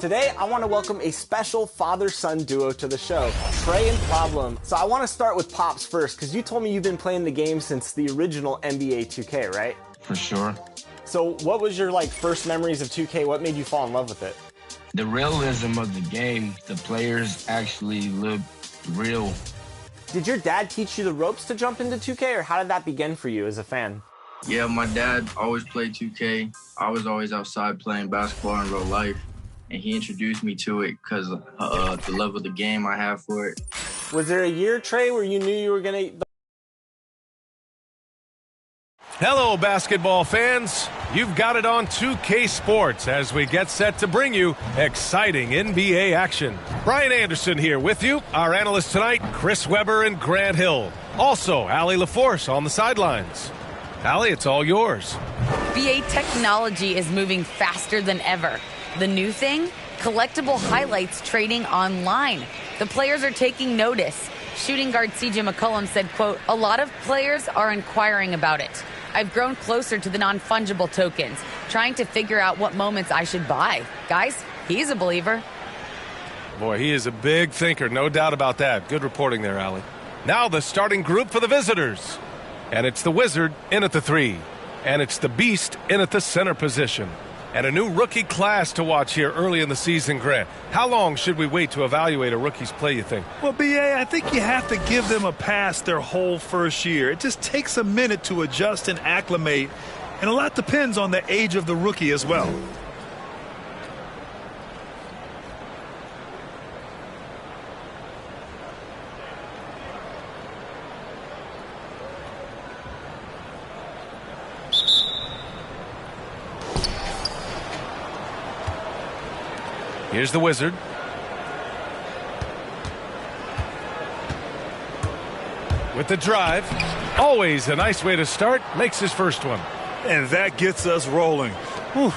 Today, I want to welcome a special father-son duo to the show, Trey and Problem. So I want to start with Pops first, because you told me you've been playing the game since the original NBA 2K, right? For sure. So what was your first memories of 2K? What made you fall in love with it? The realism of the game, the players actually look real. Did your dad teach you the ropes to jump into 2K, or how did that begin for you as a fan? Yeah, my dad always played 2K. I was always outside playing basketball in real life, and he introduced me to it because the love of the game I have for it. Was there a year, Trey, where you knew you were going to... Hello, basketball fans. You've got it on 2K Sports as we get set to bring you exciting NBA action. Brian Anderson here with you. Our analysts tonight, Chris Webber and Grant Hill. Also, Allie LaForce on the sidelines. Allie, it's all yours. BA technology is moving faster than ever. The new thing? Collectible highlights trading online. The players are taking notice. Shooting guard CJ McCollum said, quote, "A lot of players are inquiring about it. I've grown closer to the non-fungible tokens, trying to figure out what moments I should buy." Guys, he's a believer. Boy, he is a big thinker, no doubt about that. Good reporting there, Allie. Now the starting group for the visitors. And it's the Wizard in at the 3. And it's the Beast in at the center position. And a new rookie class to watch here early in the season, Grant. How long should we wait to evaluate a rookie's play, you think? Well, BA, I think you have to give them a pass their whole first year. It just takes a minute to adjust and acclimate, and a lot depends on the age of the rookie as well. Here's the Wizard. With the drive. Always a nice way to start. Makes his first one. And that gets us rolling. Whew,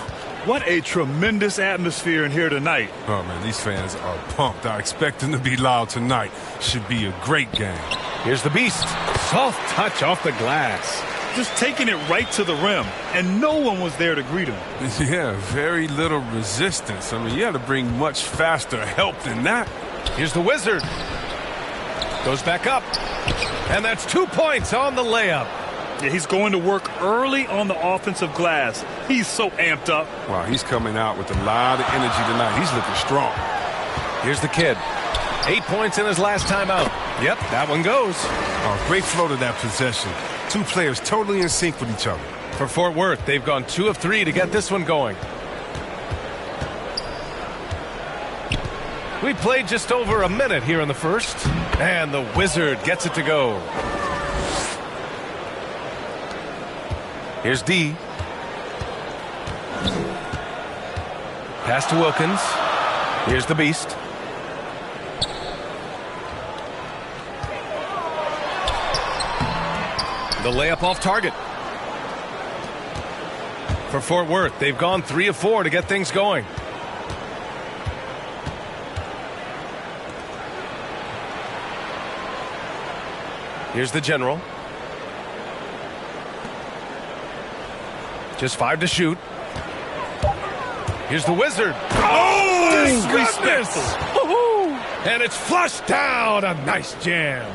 what a tremendous atmosphere in here tonight. Oh, man, these fans are pumped. I expect them to be loud tonight. Should be a great game. Here's the Beast. Soft touch off the glass. Just taking it right to the rim, and no one was there to greet him. Yeah, very little resistance. I mean, you had to bring much faster help than that. Here's the Wizard. Goes back up. And that's 2 points on the layup. Yeah, he's going to work early on the offensive glass. He's so amped up. Wow, he's coming out with a lot of energy tonight. He's looking strong. Here's the kid. 8 points in his last time out. Yep, that one goes. Oh, great flow to that possession. Two players totally in sync with each other. For Fort Worth, they've gone 2 of 3 to get this one going. We played just over a minute here in the first, and the Wizard gets it to go. Here's D. Pass to Wilkins. Here's the Beast. The layup off target. For Fort Worth, they've gone 3 of 4 to get things going. Here's the General. Just 5 to shoot. Here's the Wizard. Oh, goodness! And it's flushed down. A nice jam.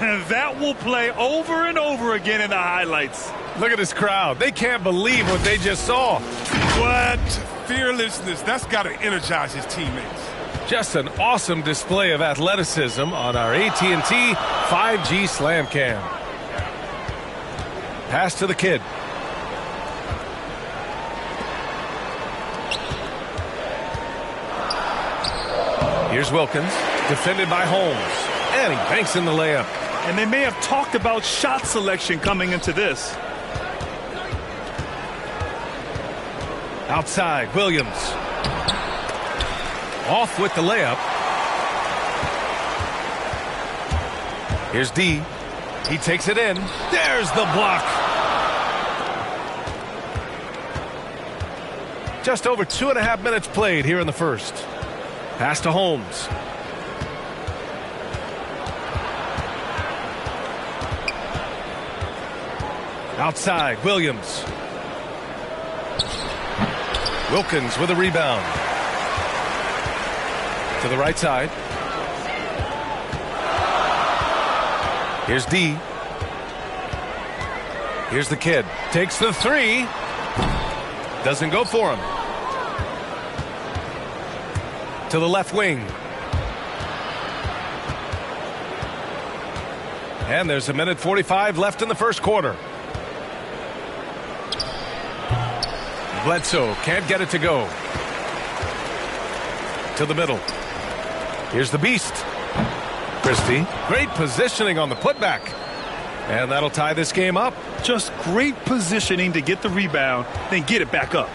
And that will play over and over again in the highlights. Look at this crowd. They can't believe what they just saw. What fearlessness. That's got to energize his teammates. Just an awesome display of athleticism on our AT&T 5G Slam Cam. Pass to the kid. Here's Wilkins, defended by Holmes. And he banks in the layup. And they may have talked about shot selection coming into this. Outside, Williams. Off with the layup. Here's D. He takes it in. There's the block. Just over 2.5 minutes played here in the first. Pass to Holmes. Outside, Williams. Wilkins with a rebound. To the right side. Here's D. Here's the kid. Takes the three. Doesn't go for him. To the left wing. And there's 1:45 left in the first quarter. Bledsoe can't get it to go. To the middle. Here's the beast. Christie. Great positioning on the putback. And that'll tie this game up. Just great positioning to get the rebound, then get it back up.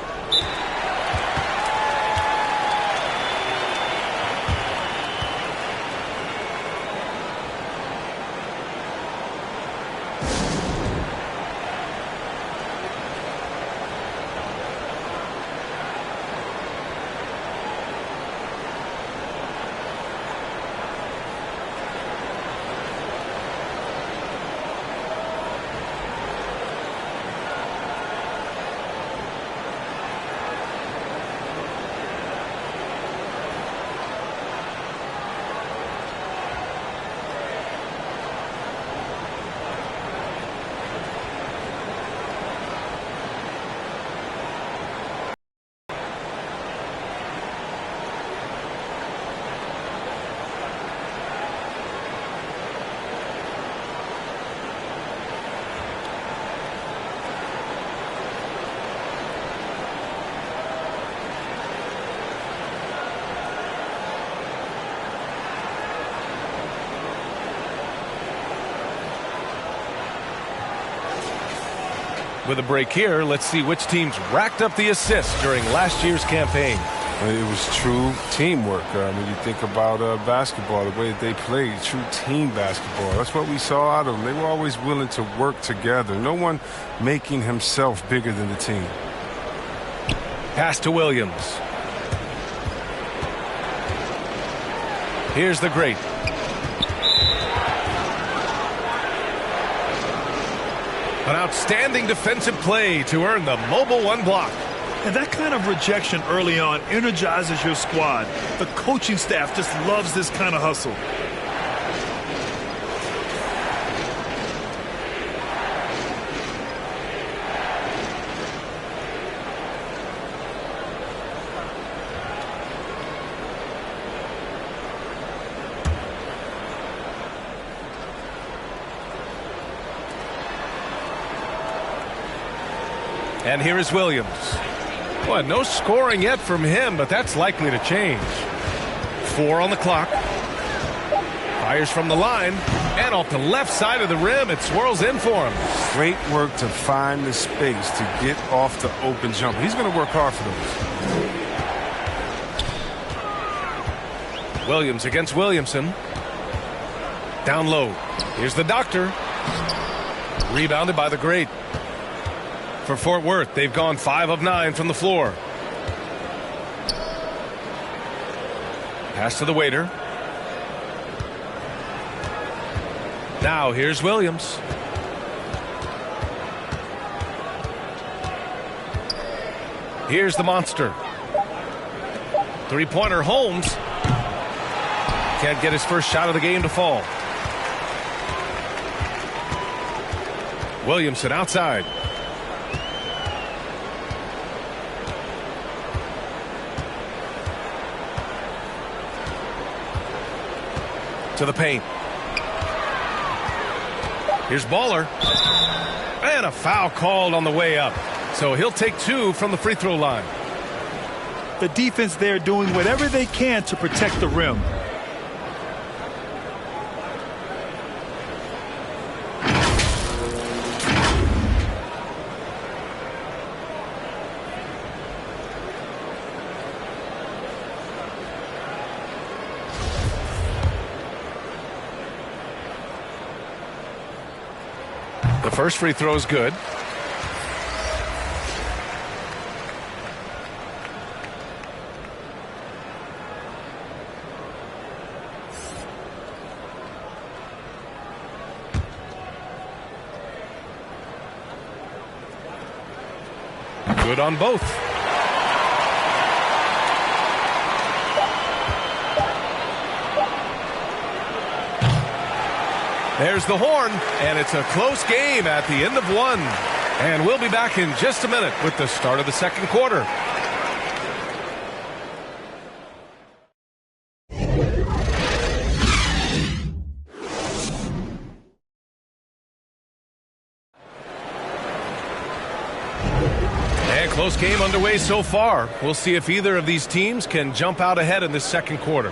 With a break here, let's see which teams racked up the assists during last year's campaign. It was true teamwork. When you think about basketball, the way that they played, true team basketball. That's what we saw out of them. They were always willing to work together. No one making himself bigger than the team. Pass to Williams. Here's the great. An outstanding defensive play to earn the mobile one block. And that kind of rejection early on energizes your squad. The coaching staff just loves this kind of hustle. And here is Williams. Boy, no scoring yet from him, but that's likely to change. 4 on the clock. Fires from the line. And off the left side of the rim, it swirls in for him. Great work to find the space to get off the open jumper. He's going to work hard for those. Williams against Williamson. Down low. Here's the doctor. Rebounded by the great. For Fort Worth, they've gone 5 of 9 from the floor. Pass to the waiter. Now here's Williams. Here's the monster. Three-pointer Holmes. Can't get his first shot of the game to fall. Williamson outside. To the paint. Here's Baller. And a foul called on the way up. So he'll take 2 from the free throw line. The defense there doing whatever they can to protect the rim. The first free throw is good. Good on both. There's the horn, and it's a close game at the end of one. And we'll be back in just a minute with the start of the second quarter. And close game underway so far. We'll see if either of these teams can jump out ahead in this second quarter.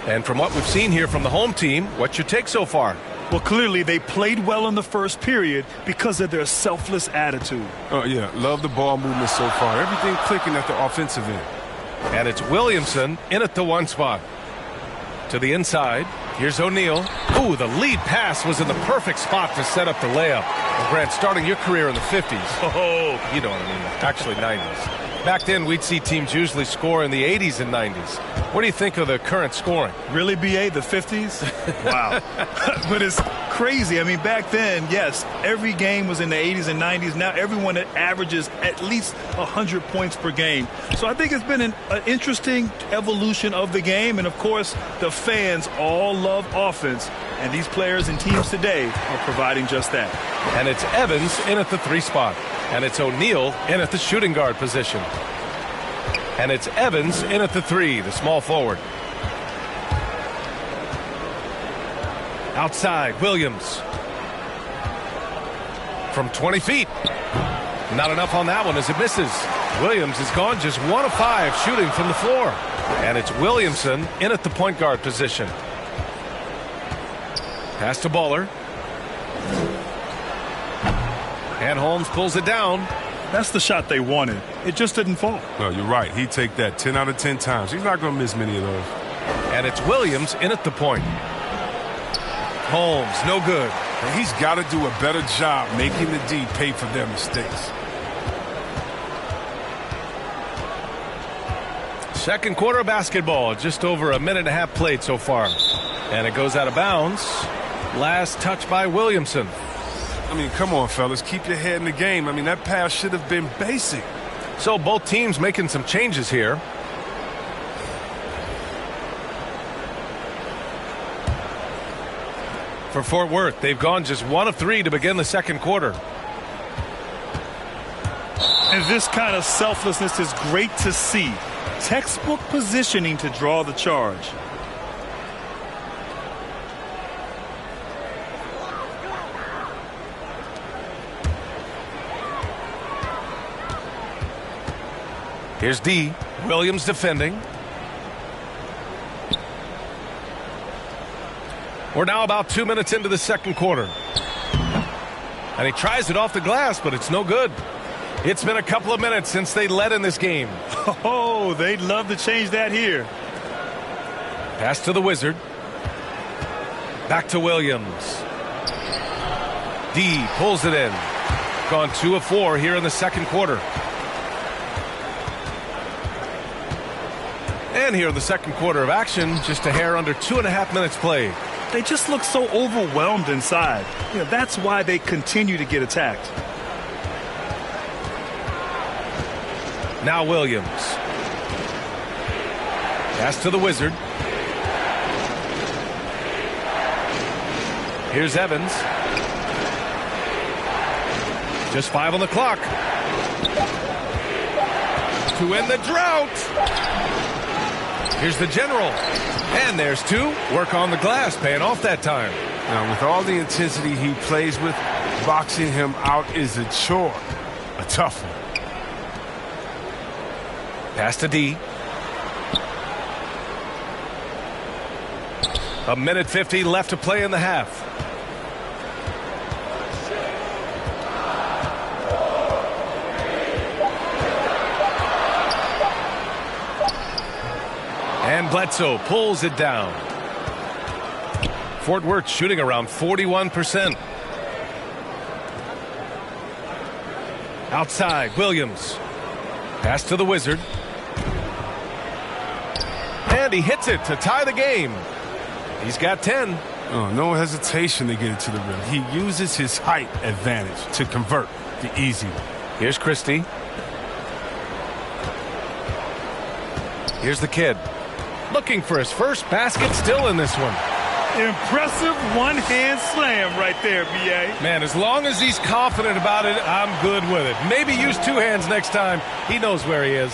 And from what we've seen here from the home team, what's your take so far? Well, clearly they played well in the first period because of their selfless attitude. Oh, yeah. Love the ball movement so far. Everything clicking at the offensive end. And it's Williamson in at the one spot. To the inside. Here's O'Neal. Ooh, the lead pass was in the perfect spot to set up the layup. Well, Grant, starting your career in the 50s. Oh, you know what I mean. Actually, 90s. Back then, we'd see teams usually score in the 80s and 90s. What do you think of the current scoring? Really, B.A., the 50s? Wow. But it's crazy. I mean, back then, yes, every game was in the 80s and 90s. Now everyone averages at least 100 points per game. So I think it's been an interesting evolution of the game. And, of course, the fans all love offense. And these players and teams today are providing just that. And it's Evans in at the 3 spot. And it's O'Neal in at the shooting guard position. And it's Evans in at the 3, the small forward. Outside, Williams. From 20 feet. Not enough on that one as it misses. Williams has gone just 1 of 5 shooting from the floor. And it's Williamson in at the point guard position. Pass to Baller. And Holmes pulls it down. That's the shot they wanted. It just didn't fall. No, you're right. He'd take that 10 out of 10 times. He's not going to miss many of those. And it's Williams in at the point. Holmes, no good. And he's got to do a better job making the D pay for their mistakes. Second quarter basketball. Just over a minute and a half played so far. And it goes out of bounds. Last touch by Williamson. I mean, come on, fellas. Keep your head in the game. I mean, that pass should have been basic. So both teams making some changes here. For Fort Worth, they've gone just 1 of 3 to begin the second quarter. And this kind of selflessness is great to see. Textbook positioning to draw the charge. Here's D. Williams defending. We're now about 2 minutes into the second quarter. And he tries it off the glass, but it's no good. It's been a couple of minutes since they led in this game. Oh, they'd love to change that here. Pass to the Wizard. Back to Williams. D pulls it in. Gone 2 of 4 here in the second quarter. And here in the second quarter of action, just a hair under 2.5 minutes played. They just look so overwhelmed inside. You know, that's why they continue to get attacked. Now Williams. Pass to the Wizard. Here's Evans. Just 5 on the clock. To end the drought. Here's the general. And there's 2. Work on the glass, paying off that time. Now, with all the intensity he plays with, boxing him out is a chore. A tough one. Pass to D. A minute 50 left to play in the half. And Bledsoe pulls it down. Fort Worth shooting around 41%. Outside, Williams. Pass to the Wizard. And he hits it to tie the game. He's got 10. Oh, no hesitation to get it to the rim. He uses his height advantage to convert the easy one. Here's Christie. Here's the kid. Looking for his first basket, still in this one. Impressive one-hand slam right there, B.A. Man, as long as he's confident about it, I'm good with it. Maybe use two hands next time. He knows where he is.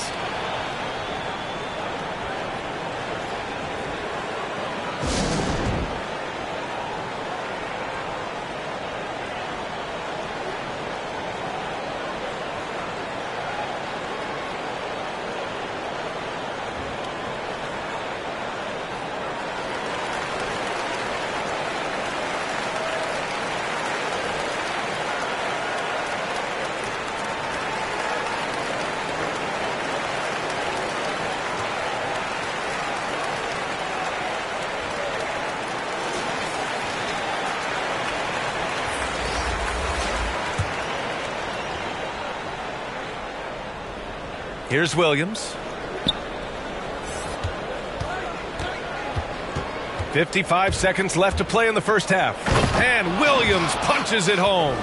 Here's Williams. 55 seconds left to play in the first half. And Williams punches it home.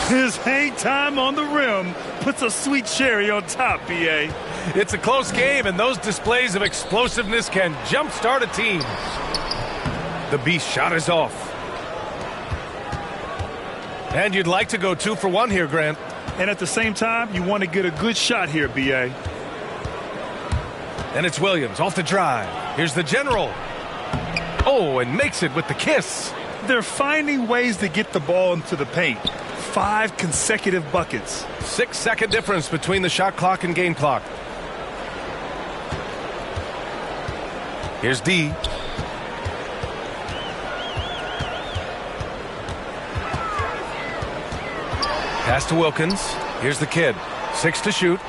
His hang time on the rim puts a sweet cherry on top, B.A. It's a close game, and those displays of explosiveness can jumpstart a team. The Beast shot is off. And you'd like to go 2 for 1 here, Grant. And at the same time, you want to get a good shot here, B.A. And it's Williams off the drive. Here's the general. Oh, and makes it with the kiss. They're finding ways to get the ball into the paint. 5 consecutive buckets. 6-second difference between the shot clock and game clock. Here's D. Pass to Wilkins. Here's the kid. 6 to shoot.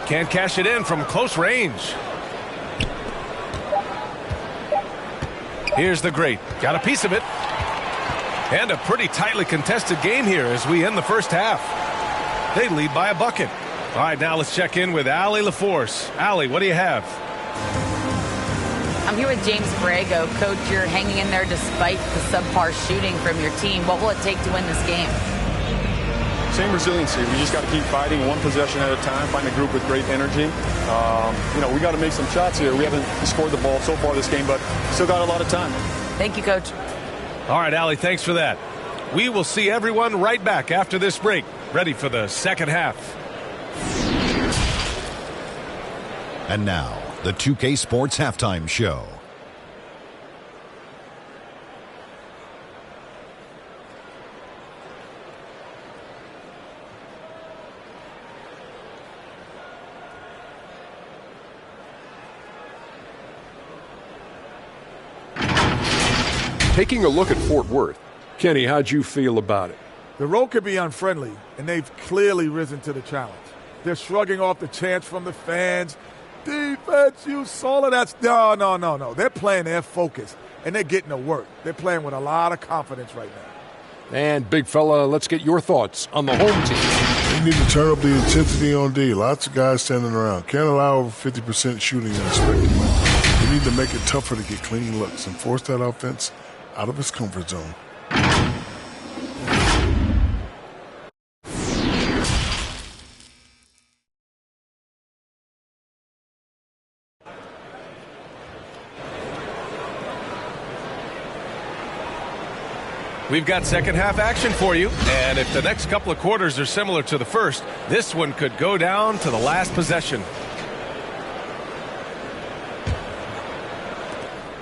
Can't cash it in from close range. Here's the great. Got a piece of it. And a pretty tightly contested game here as we end the first half. They lead by a bucket. All right, now let's check in with Allie LaForce. Allie, what do you have? I'm here with James Borrego. Coach, you're hanging in there despite the subpar shooting from your team. What will it take to win this game? Same resiliency. We just got to keep fighting one possession at a time, find a group with great energy. We got to make some shots here. We haven't scored the ball so far this game, but still got a lot of time. Thank you, Coach. All right, Allie, thanks for that. We will see everyone right back after this break, ready for the second half. And now, the 2K Sports Halftime Show. Taking a look at Fort Worth, Kenny, how'd you feel about it? The road could be unfriendly, and they've clearly risen to the challenge. They're shrugging off the chants from the fans. Defense, you saw it. That's no. They're playing their focus, and they're getting to work. They're playing with a lot of confidence right now. And, big fella, let's get your thoughts on the home team. We need to turn up the intensity on D. Lots of guys standing around. Can't allow over 50% shooting in a spectacle. We need to make it tougher to get clean looks and force that offense out of its comfort zone. We've got second half action for you, and if the next couple of quarters are similar to the first, this one could go down to the last possession.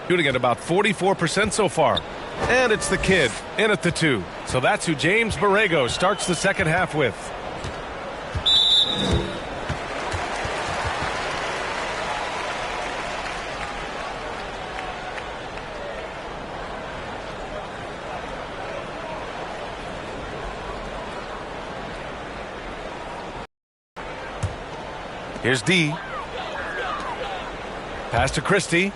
Shooting at about 44% so far. And it's the kid in at the 2. So that's who James Borrego starts the second half with. Here's D. Pass to Christie.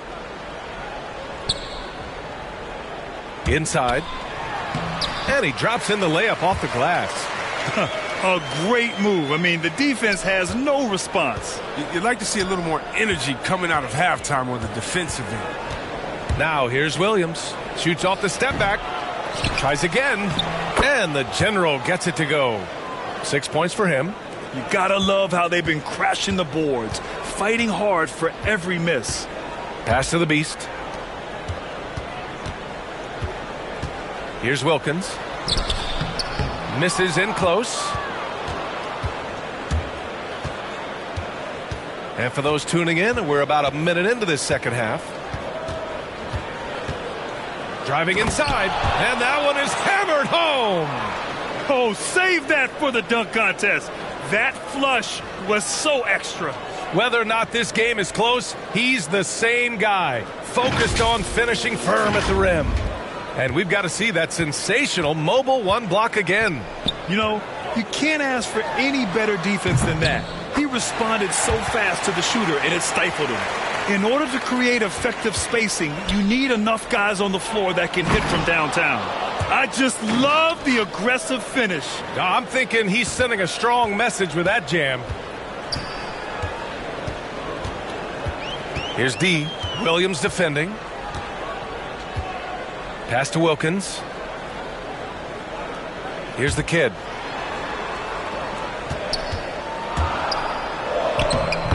Inside. And he drops in the layup off the glass. A great move. I mean, the defense has no response. You'd like to see a little more energy coming out of halftime on the defensive end. Now here's Williams. Shoots off the step back. Tries again. And the general gets it to go. 6 points for him. You gotta love how they've been crashing the boards, fighting hard for every miss. Pass to the Beast. Here's Wilkins. Misses in close. And for those tuning in, we're about a minute into this second half. Driving inside, and that one is hammered home. Oh, save that for the dunk contest. That flush was so extra. Whether or not this game is close, he's the same guy, focused on finishing firm at the rim. And we've got to see that sensational mobile one block again. You know, you can't ask for any better defense than that. He responded so fast to the shooter, and it stifled him. In order to create effective spacing, you need enough guys on the floor that can hit from downtown. I just love the aggressive finish. I'm thinking he's sending a strong message with that jam. Here's D. Williams defending. Pass to Wilkins. Here's the kid.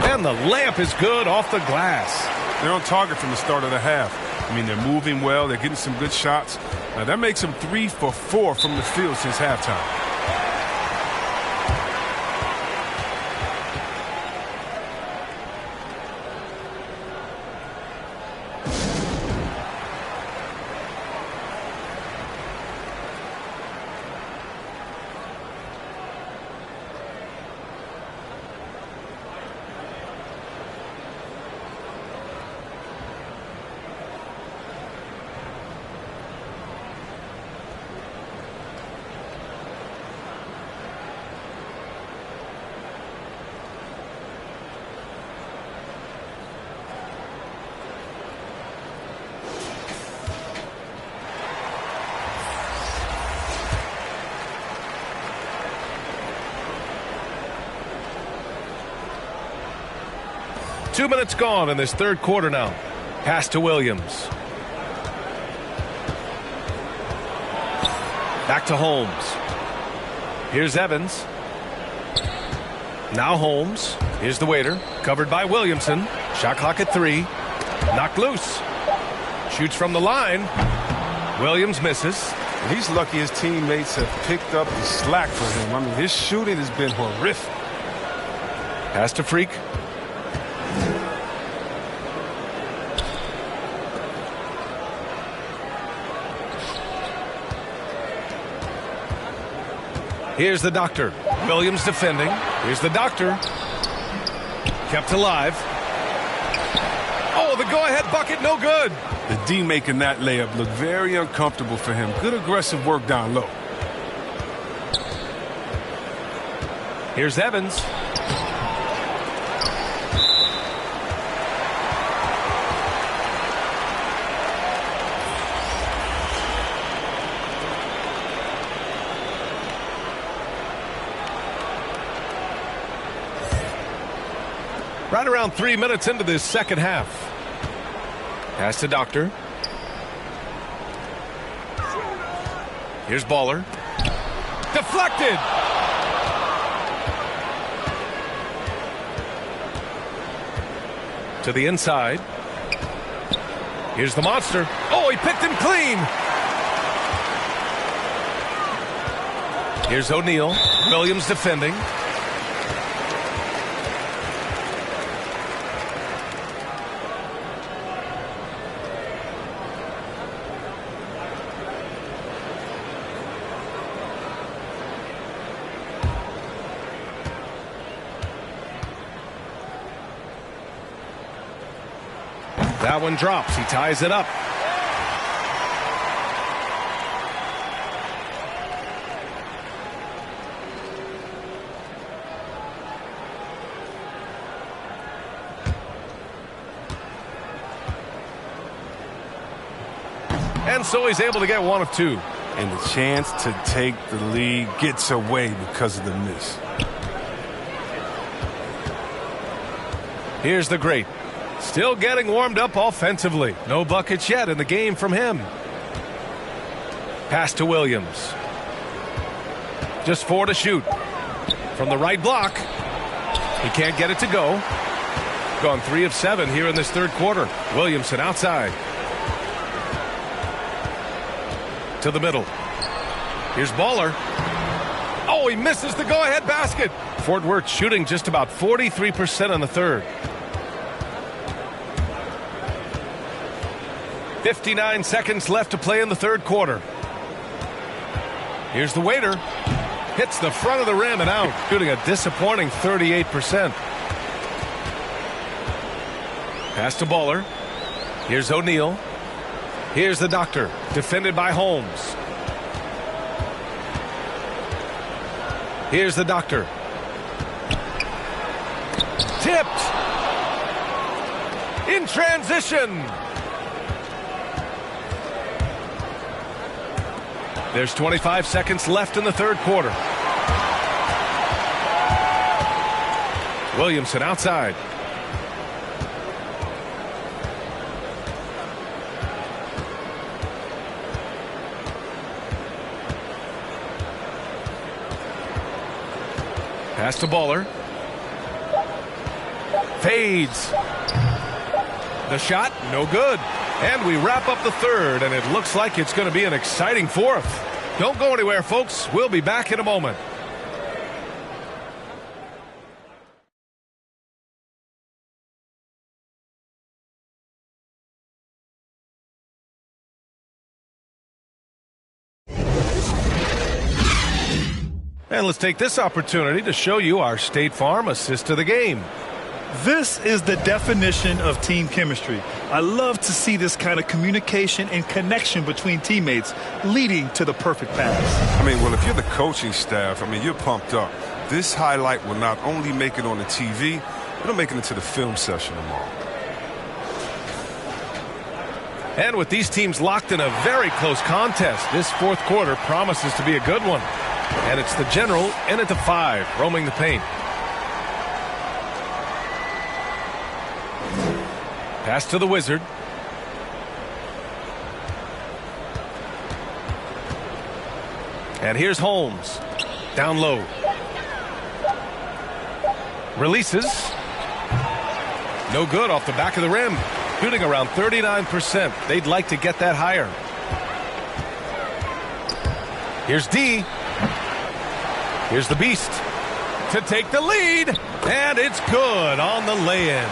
And the layup is good off the glass. They're on target from the start of the half. I mean, they're moving well. They're getting some good shots. That makes them 3 for 4 from the field since halftime. Two minutes gone in this third quarter now. Pass to Williams. Back to Holmes. Here's Evans. Now Holmes. Here's the waiter. Covered by Williamson. Shot clock at 3. Knocked loose. Shoots from the line. Williams misses. He's lucky his teammates have picked up the slack for him. I mean, his shooting has been horrific. Pass to Freak. Here's the doctor. Williams defending. Here's the doctor. Kept alive. Oh, the go-ahead bucket, no good. The D making that layup look very uncomfortable for him. Good aggressive work down low. Here's Evans. Right around 3 minutes into this second half. Pass to Doctor. Here's Baller. Deflected. To the inside. Here's the monster. Oh, he picked him clean. Here's O'Neal. Williams defending. That one drops. He ties it up. And so he's able to get one of two. And the chance to take the lead gets away because of the miss. Here's the great. Still getting warmed up offensively. No buckets yet in the game from him. Pass to Williams. Just 4 to shoot. From the right block. He can't get it to go. gone 3 of 7 here in this third quarter. Williamson outside. To the middle. Here's Baller. Oh, he misses the go-ahead basket. Fort Worth shooting just about 43% in the third. 59 seconds left to play in the third quarter. Here's the waiter. Hits the front of the rim and out. Shooting a disappointing 38%. Pass to Baller. Here's O'Neal. Here's the Doctor. Defended by Holmes. Here's the Doctor. Tipped. In transition. There's 25 seconds left in the third quarter. Williamson outside. Pass to Baller. Fades. The shot, no good. And we wrap up the third, and it looks like it's going to be an exciting fourth. Don't go anywhere, folks. We'll be back in a moment. And let's take this opportunity to show you our State Farm assist to the game. This is the definition of team chemistry. I love to see this kind of communication and connection between teammates leading to the perfect pass. I mean, well, if you're the coaching staff, I mean, you're pumped up. This highlight will not only make it on the TV, it'll make it into the film session tomorrow. And with these teams locked in a very close contest, this fourth quarter promises to be a good one. And it's the General in at the 5, roaming the paint. Pass to the Wizard. And here's Holmes. Down low. Releases. No good off the back of the rim. Shooting around 39%. They'd like to get that higher. Here's D. Here's the Beast to take the lead. And it's good on the lay-in.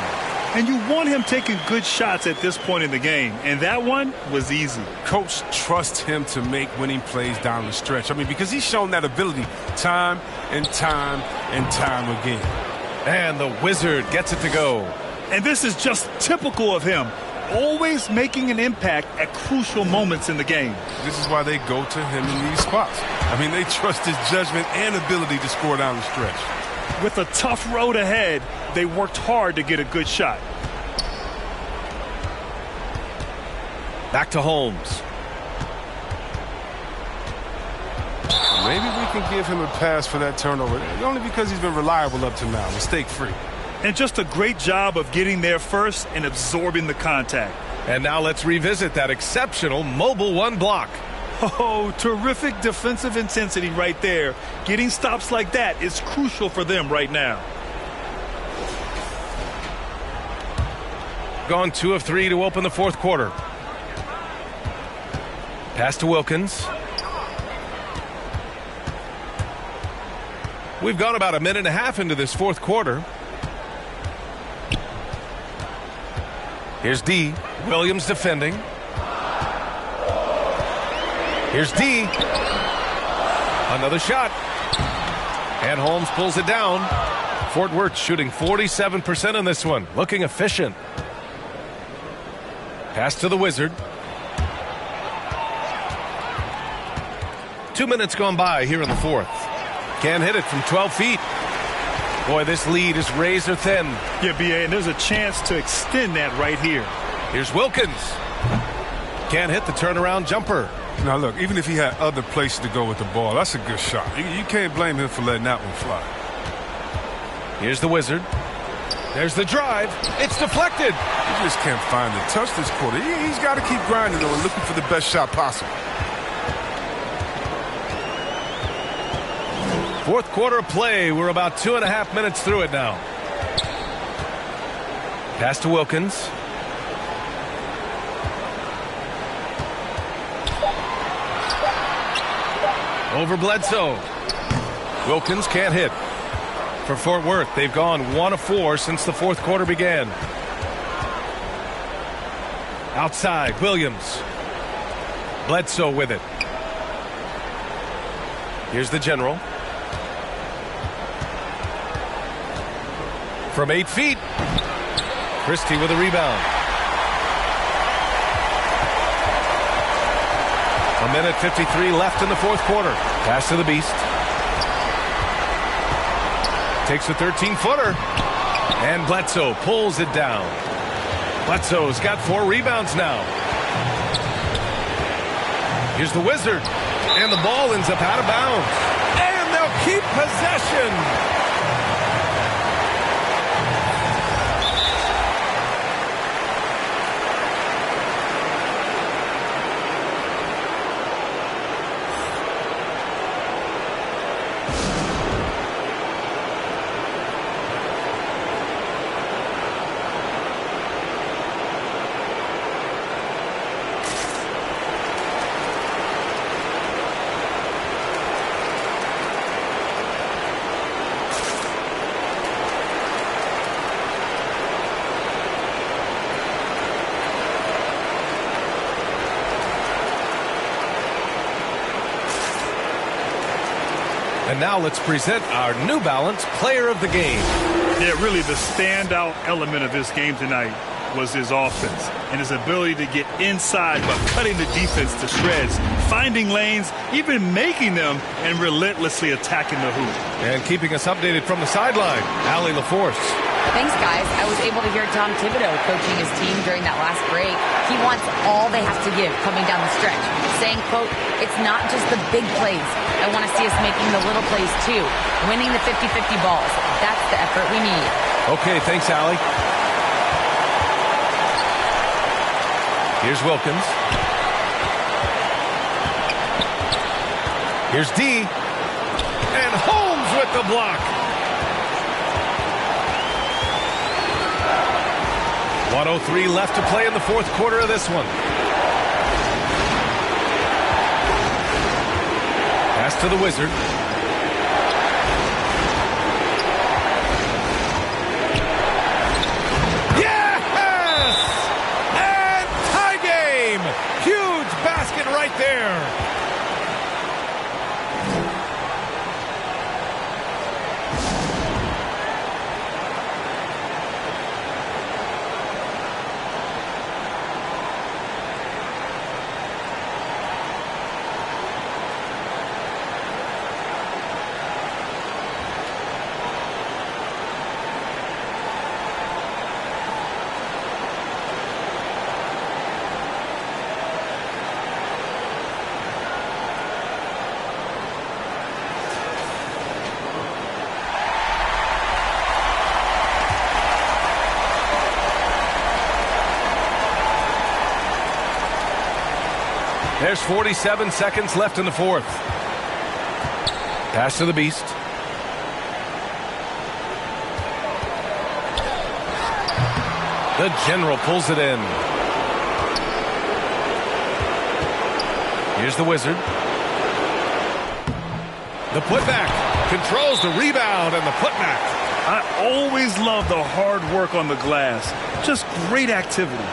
And you want him taking good shots at this point in the game. And that one was easy. Coach trusts him to make winning plays down the stretch. I mean, because he's shown that ability time and time and time again. And the Wizard gets it to go. And this is just typical of him. Always making an impact at crucial moments in the game. This is why they go to him in these spots. I mean, they trust his judgment and ability to score down the stretch. With a tough road ahead, they worked hard to get a good shot. Back to Holmes. Maybe we can give him a pass for that turnover, only because he's been reliable up to now, mistake-free. And just a great job of getting there first and absorbing the contact. And now let's revisit that exceptional mobile one block. Oh, terrific defensive intensity right there. Getting stops like that is crucial for them right now. Gone 2 of 3 to open the fourth quarter. Pass to Wilkins. We've gone about a minute and a half into this fourth quarter. Here's D. Williams defending. Here's D. Another shot. And Holmes pulls it down. Fort Worth shooting 47% in this one. Looking efficient. Pass to the Wizard. 2 minutes gone by here in the fourth. Can't hit it from 12 feet. Boy, this lead is razor thin. Yeah, B.A., and there's a chance to extend that right here. Here's Wilkins. Can't hit the turnaround jumper. Now, look, even if he had other places to go with the ball, that's a good shot. You can't blame him for letting that one fly. Here's the Wizard. There's the drive. It's deflected. He just can't find the touch this quarter. He's got to keep grinding, though, and looking for the best shot possible. Fourth quarter of play. We're about 2.5 minutes through it now. Pass to Wilkins. Over Bledsoe. Wilkins can't hit. For Fort Worth, they've gone 1 of 4 since the fourth quarter began. Outside, Williams. Bledsoe with it. Here's the general. From 8 feet. Christie with a rebound. 1:53 left in the fourth quarter. Pass to the Beast. Takes a 13-footer. And Bledsoe pulls it down. Bledsoe's got 4 rebounds now. Here's the Wizard. And the ball ends up out of bounds. And they'll keep possession. And now let's present our New Balance Player of the Game. Yeah, really the standout element of this game tonight was his offense and his ability to get inside but cutting the defense to shreds, finding lanes, even making them, and relentlessly attacking the hoop. And keeping us updated from the sideline, Allie LaForce. Thanks, guys. I was able to hear Tom Thibodeau coaching his team during that last break. He wants all they have to give coming down the stretch, saying, quote, "It's not just the big plays. I want to see us making the little plays too, winning the 50-50 balls. That's the effort we need." Okay, thanks, Allie. Here's Wilkins. Here's D. And Holmes with the block. 1:03 left to play in the fourth quarter of this one. Pass to the Wizard. Yes! And tie game! Huge basket right there. There's 47 seconds left in the fourth. Pass to the Beast. The general pulls it in. Here's the Wizard. The putback. Controls the rebound and the putback. I always love the hard work on the glass. Just great activity.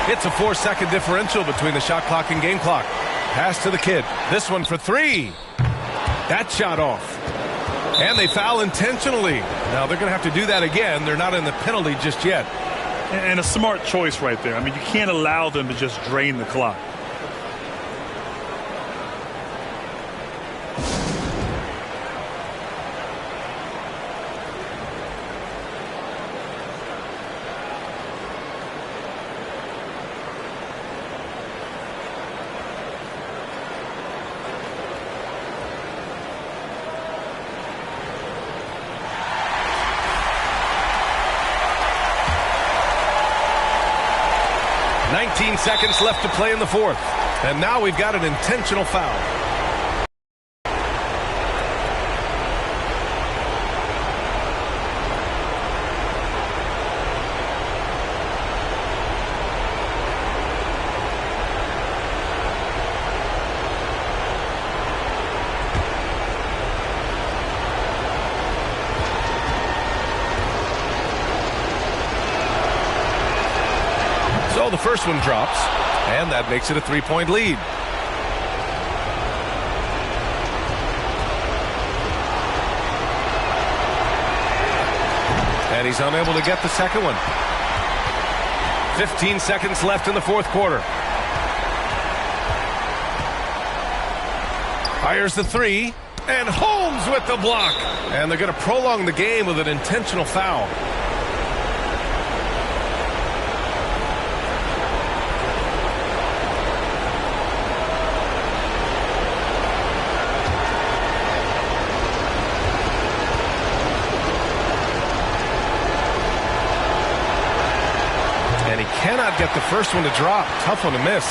It's a 4-second differential between the shot clock and game clock. Pass to the kid. This one for 3. That shot off. And they foul intentionally. Now they're going to have to do that again. They're not in the penalty just yet. And a smart choice right there. I mean, you can't allow them to just drain the clock. 19 seconds left to play in the fourth. And now we've got an intentional foul. So the first one drops, and that makes it a 3-point lead. And he's unable to get the second one. 15 seconds left in the fourth quarter. Fires the three, and Holmes with the block. And they're going to prolong the game with an intentional foul. Cannot get the first one to drop. Tough one to miss.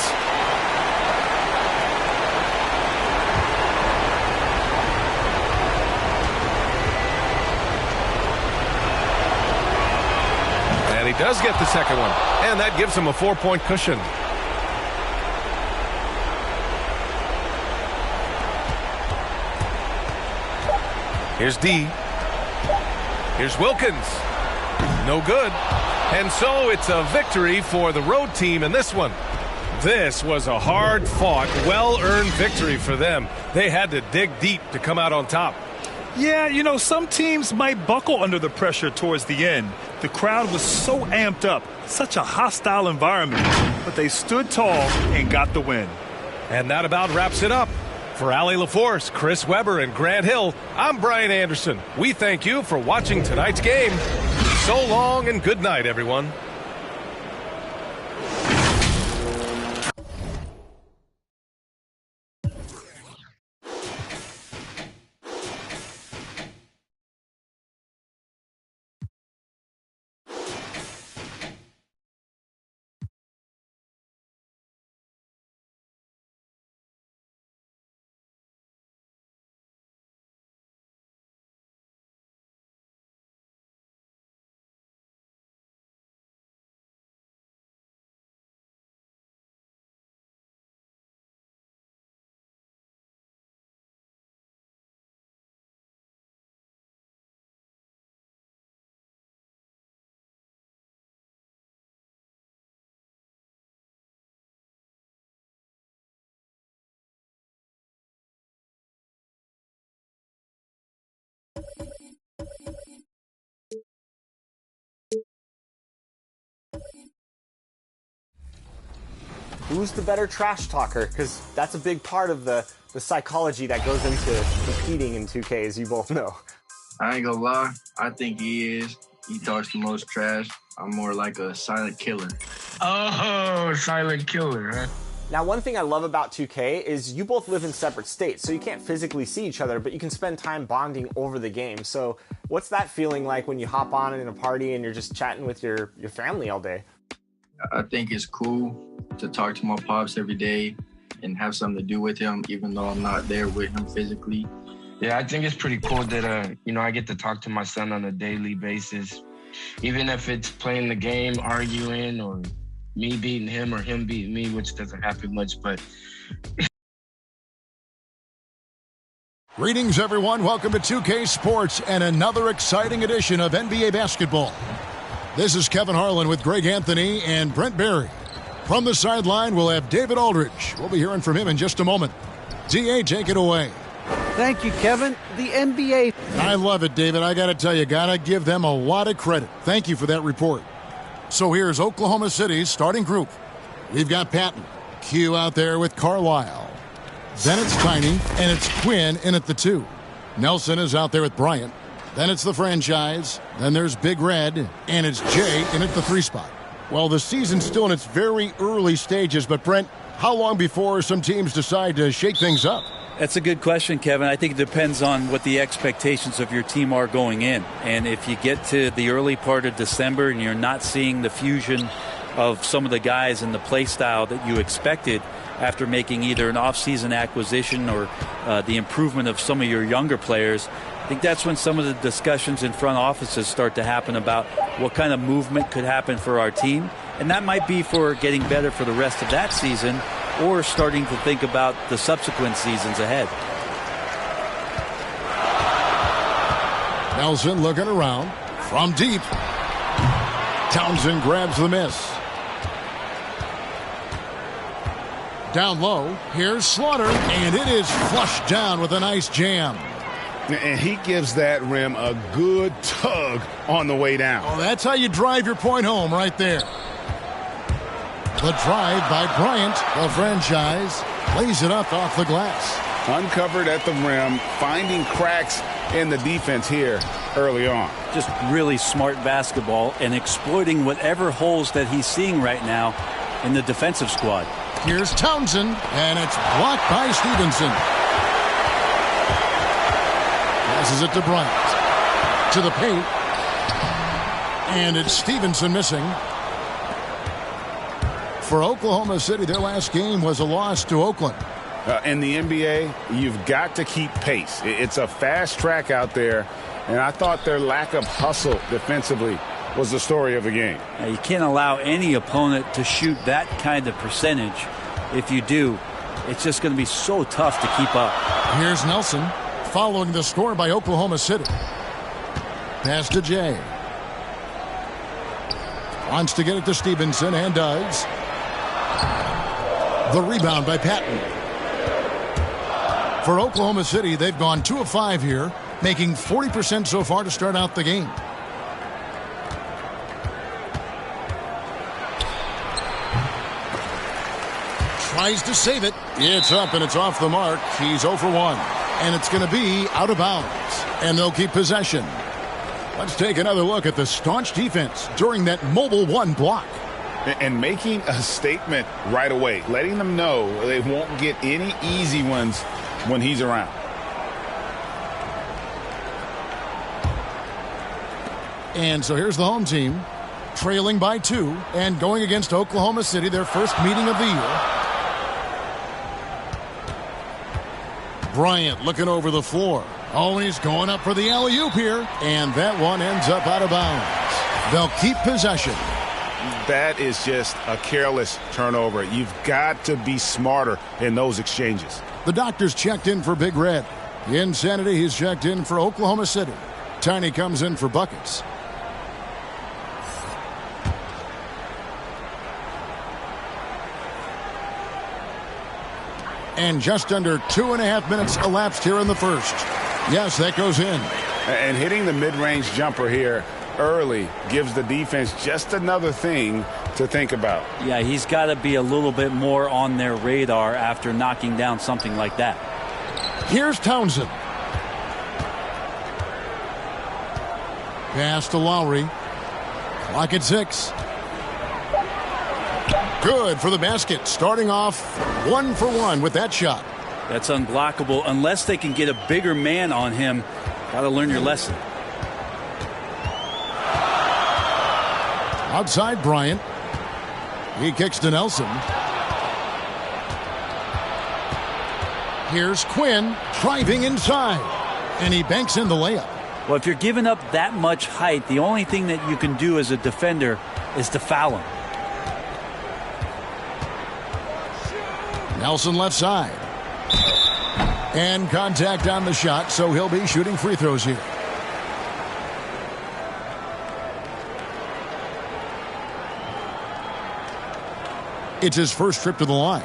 And he does get the second one. And that gives him a 4-point cushion. Here's D. Here's Wilkins. No good. And so it's a victory for the road team in this one. This was a hard-fought, well-earned victory for them. They had to dig deep to come out on top. Yeah, you know, some teams might buckle under the pressure towards the end. The crowd was so amped up, such a hostile environment, but they stood tall and got the win. And that about wraps it up. For Allie LaForce, Chris Webber, and Grant Hill, I'm Brian Anderson. We thank you for watching tonight's game. So long and good night, everyone. Who's the better trash talker? Because that's a big part of the psychology that goes into competing in 2K, as you both know. I ain't gonna lie, I think he is. He talks the most trash. I'm more like a silent killer. Oh, silent killer, huh? Now, one thing I love about 2K is you both live in separate states, so you can't physically see each other, but you can spend time bonding over the game. So what's that feeling like when you hop on in a party and you're just chatting with your family all day? I think it's cool to talk to my pops every day and have something to do with him, even though I'm not there with him physically. Yeah, I think it's pretty cool that, I get to talk to my son on a daily basis. Even if it's playing the game, arguing, or me beating him or him beating me, which doesn't happen much, but... Greetings, everyone. Welcome to 2K Sports and another exciting edition of NBA basketball. This is Kevin Harlan with Greg Anthony and Brent Barry. From the sideline, we'll have David Aldridge. We'll be hearing from him in just a moment. DA, take it away. Thank you, Kevin. The NBA. I love it, David. I got to tell you, got to give them a lot of credit. Thank you for that report. So here's Oklahoma City's starting group. We've got Patton, Q out there with Carlisle. Then it's Tiny, and it's Quinn in at the 2. Nelson is out there with Bryant. Then it's the franchise. Then there's Big Red, and it's Jay in at the 3 spot. Well, the season's still in its very early stages, but Brent, how long before some teams decide to shake things up? That's a good question, Kevin. I think it depends on what the expectations of your team are going in. And if you get to the early part of December and you're not seeing the fusion of some of the guys and the play style that you expected after making either an off-season acquisition or the improvement of some of your younger players. I think that's when some of the discussions in front offices start to happen about what kind of movement could happen for our team. And that might be for getting better for the rest of that season or starting to think about the subsequent seasons ahead. Nelson looking around from deep. Townsend grabs the miss. Down low, here's Slaughter, and it is flushed down with a nice jam. And he gives that rim a good tug on the way down. Oh, that's how you drive your point home right there. The drive by Bryant, the franchise, lays it up off the glass. Uncovered at the rim, finding cracks in the defense here early on. Just really smart basketball and exploiting whatever holes that he's seeing right now in the defensive squad. Here's Townsend, and it's blocked by Stevenson. Passes it to Bryant. To the paint. And it's Stevenson missing. For Oklahoma City, their last game was a loss to Oakland. In the NBA, you've got to keep pace. It's a fast track out there, and I thought their lack of hustle defensively was the story of the game. Now, you can't allow any opponent to shoot that kind of percentage. If you do, it's just going to be so tough to keep up. Here's Nelson following the score by Oklahoma City. Pass to Jay. Wants to get it to Stevenson and does. The rebound by Patton. For Oklahoma City, they've gone 2 of 5 here, making 40% so far to start out the game. Tries to save it. It's up and it's off the mark. He's 0 for 1. And it's going to be out of bounds. And they'll keep possession. Let's take another look at the staunch defense during that mobile 1 block. And making a statement right away, letting them know they won't get any easy ones when he's around. And so here's the home team, trailing by 2 and going against Oklahoma City, their first meeting of the year. Bryant looking over the floor. Oh, he's going up for the alley-oop here. And that one ends up out of bounds. They'll keep possession. That is just a careless turnover. You've got to be smarter in those exchanges. The doctor's checked in for Big Red. Insanity, he's checked in for Oklahoma City. Tiny comes in for buckets. And just under 2.5 minutes elapsed here in the first. Yes, that goes in. And hitting the mid-range jumper here early gives the defense just another thing to think about. Yeah, he's got to be a little bit more on their radar after knocking down something like that. Here's Townsend. Pass to Lowry. Clock at 6. Good for the basket. Starting off 1 for 1 with that shot. That's unblockable unless they can get a bigger man on him. Got to learn your lesson. Outside Bryant. He kicks to Nelson. Here's Quinn driving inside. And he banks in the layup. Well, if you're giving up that much height, the only thing that you can do as a defender is to foul him. Nelson left side. And contact on the shot, so he'll be shooting free throws here. It's his first trip to the line.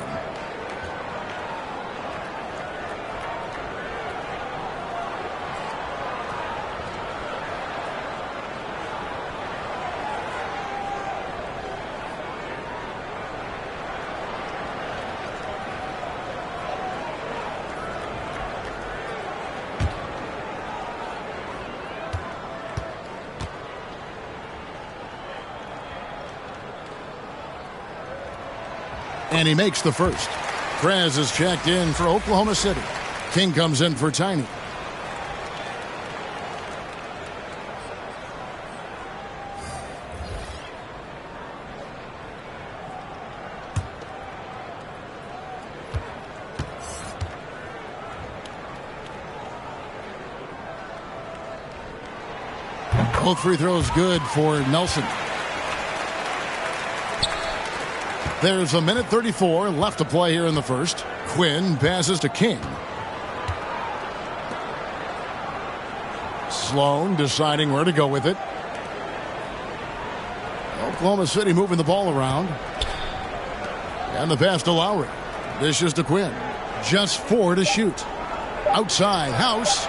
And he makes the first. Krez is checked in for Oklahoma City. King comes in for Tiny. Both free throws good for Nelson. There's 1:34 left to play here in the first. Quinn passes to King. Sloan deciding where to go with it. Oklahoma City moving the ball around. And the pass to Lowry. Dishes to Quinn. Just 4 to shoot. Outside, House.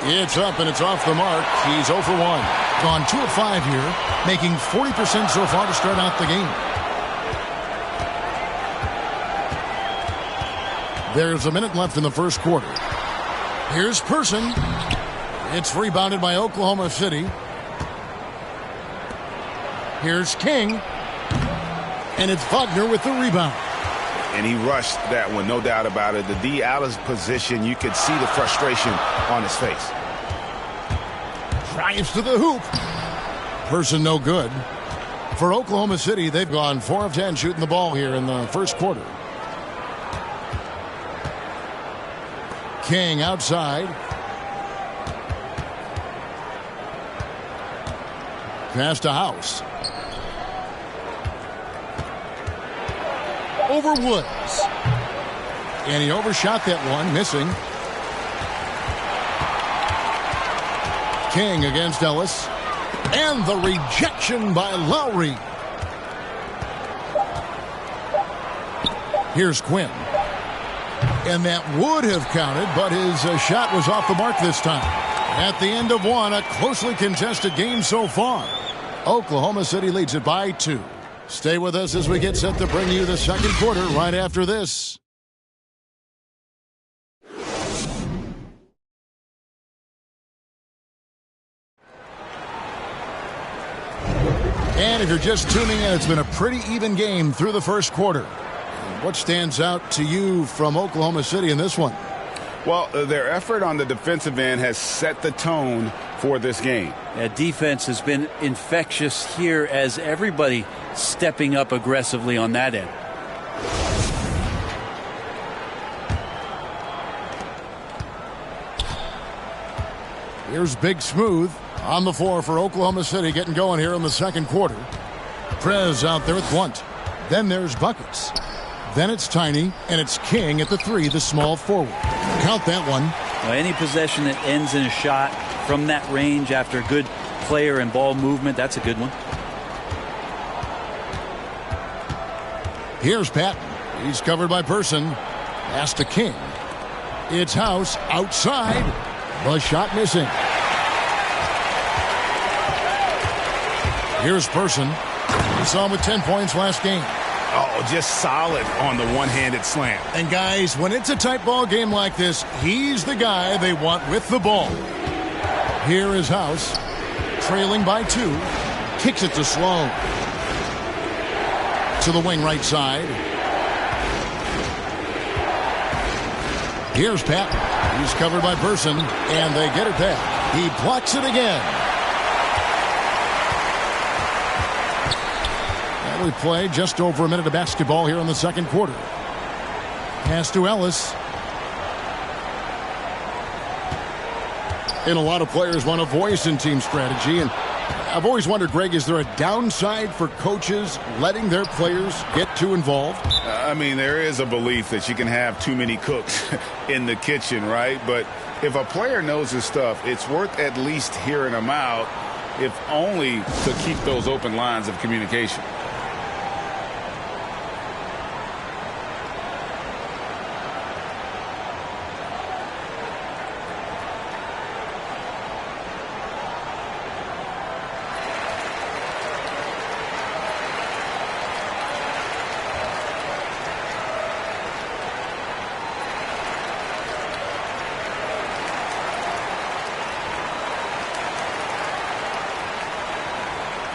It's up and it's off the mark. He's 0 for 1. Gone 2 of 5 here, making 40% so far to start out the game. There's a minute left in the first quarter. Here's Person. It's rebounded by Oklahoma City. Here's King. And it's Wagner with the rebound. And he rushed that one, no doubt about it. The D out of position, you could see the frustration on his face. Drives to the hoop. Person no good. For Oklahoma City, they've gone 4 of 10 shooting the ball here in the first quarter. King outside. Pass to House. Over Woods. And he overshot that one, missing. King against Ellis. And the rejection by Lowry. Here's Quinn. And that would have counted, but his shot was off the mark this time. At the end of one, a closely contested game so far. Oklahoma City leads it by 2. Stay with us as we get set to bring you the second quarter right after this. And if you're just tuning in, it's been a pretty even game through the first quarter. What stands out to you from Oklahoma City in this one? Well, their effort on the defensive end has set the tone for this game. Yeah, defense has been infectious here as everybody stepping up aggressively on that end. Here's Big Smooth on the floor for Oklahoma City, getting going here in the second quarter. Prez out there with Blunt. Then there's Buckets. Then it's Tiny, and it's King at the 3, the small forward. Count that one. Well, any possession that ends in a shot from that range after good player and ball movement, that's a good one. Here's Patton. He's covered by Person. Pass to King. It's House outside. The shot missing. Here's Person. We saw him with 10 points last game. Oh, just solid on the one-handed slam. And guys, when it's a tight ball game like this, he's the guy they want with the ball. Here is House, trailing by 2. Kicks it to Sloan. To the wing right side. Here's Pat. He's covered by Person, and they get it back. He blocks it again. We play just over a minute of basketball here in the second quarter. Pass to Ellis. And a lot of players want a voice in team strategy. And I've always wondered, Greg, is there a downside for coaches letting their players get too involved? I mean, there is a belief that you can have too many cooks in the kitchen, right? But if a player knows his stuff, it's worth at least hearing them out, if only to keep those open lines of communication.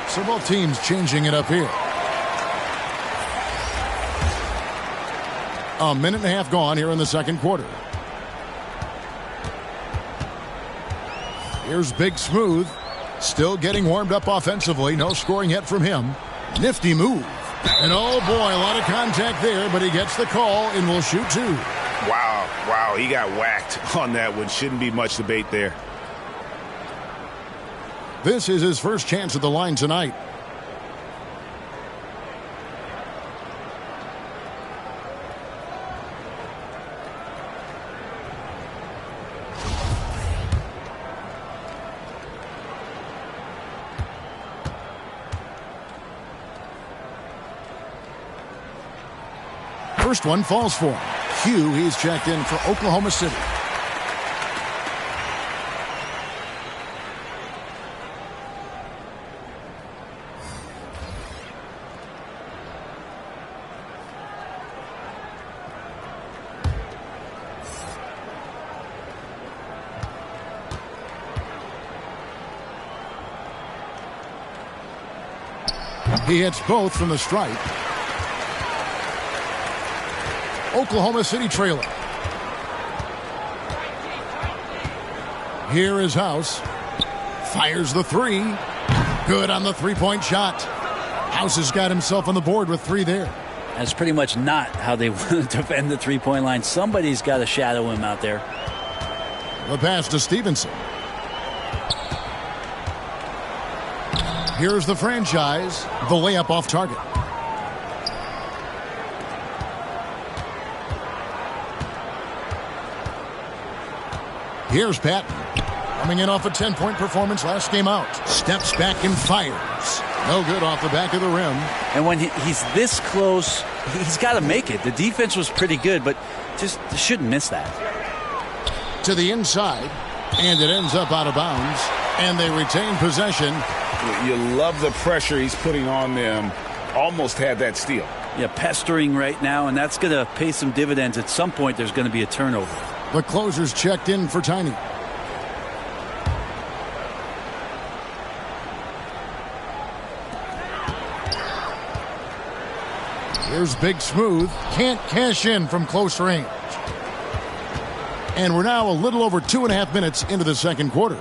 So both teams changing it up here. A minute and a half gone here in the second quarter. Here's Big Smooth. Still getting warmed up offensively. No scoring yet from him. Nifty move. And oh boy, a lot of contact there, but he gets the call and will shoot 2. Wow, he got whacked on that one. Shouldn't be much debate there. This is his first chance at the line tonight. First one falls for him. Hugh, he's checked in for Oklahoma City. He hits both from the stripe. Oklahoma City trailer. Here is House. Fires the three. Good on the three-point shot. House has got himself on the board with 3 there. That's pretty much not how they want to defend the three-point line. Somebody's got to shadow him out there. The pass to Stevenson. Here's the franchise. The layup off target. Here's Patton. Coming in off a 10-point performance last game out. Steps back and fires. No good off the back of the rim. And when he's this close, he's got to make it. The defense was pretty good, but just shouldn't miss that. To the inside, and it ends up out of bounds. And they retain possession. You love the pressure he's putting on them. Almost had that steal. Yeah, pestering right now, and that's going to pay some dividends. At some point, there's going to be a turnover. The closer's checked in for Tiny. Here's Big Smooth. Can't cash in from close range. And we're now a little over 2.5 minutes into the second quarter.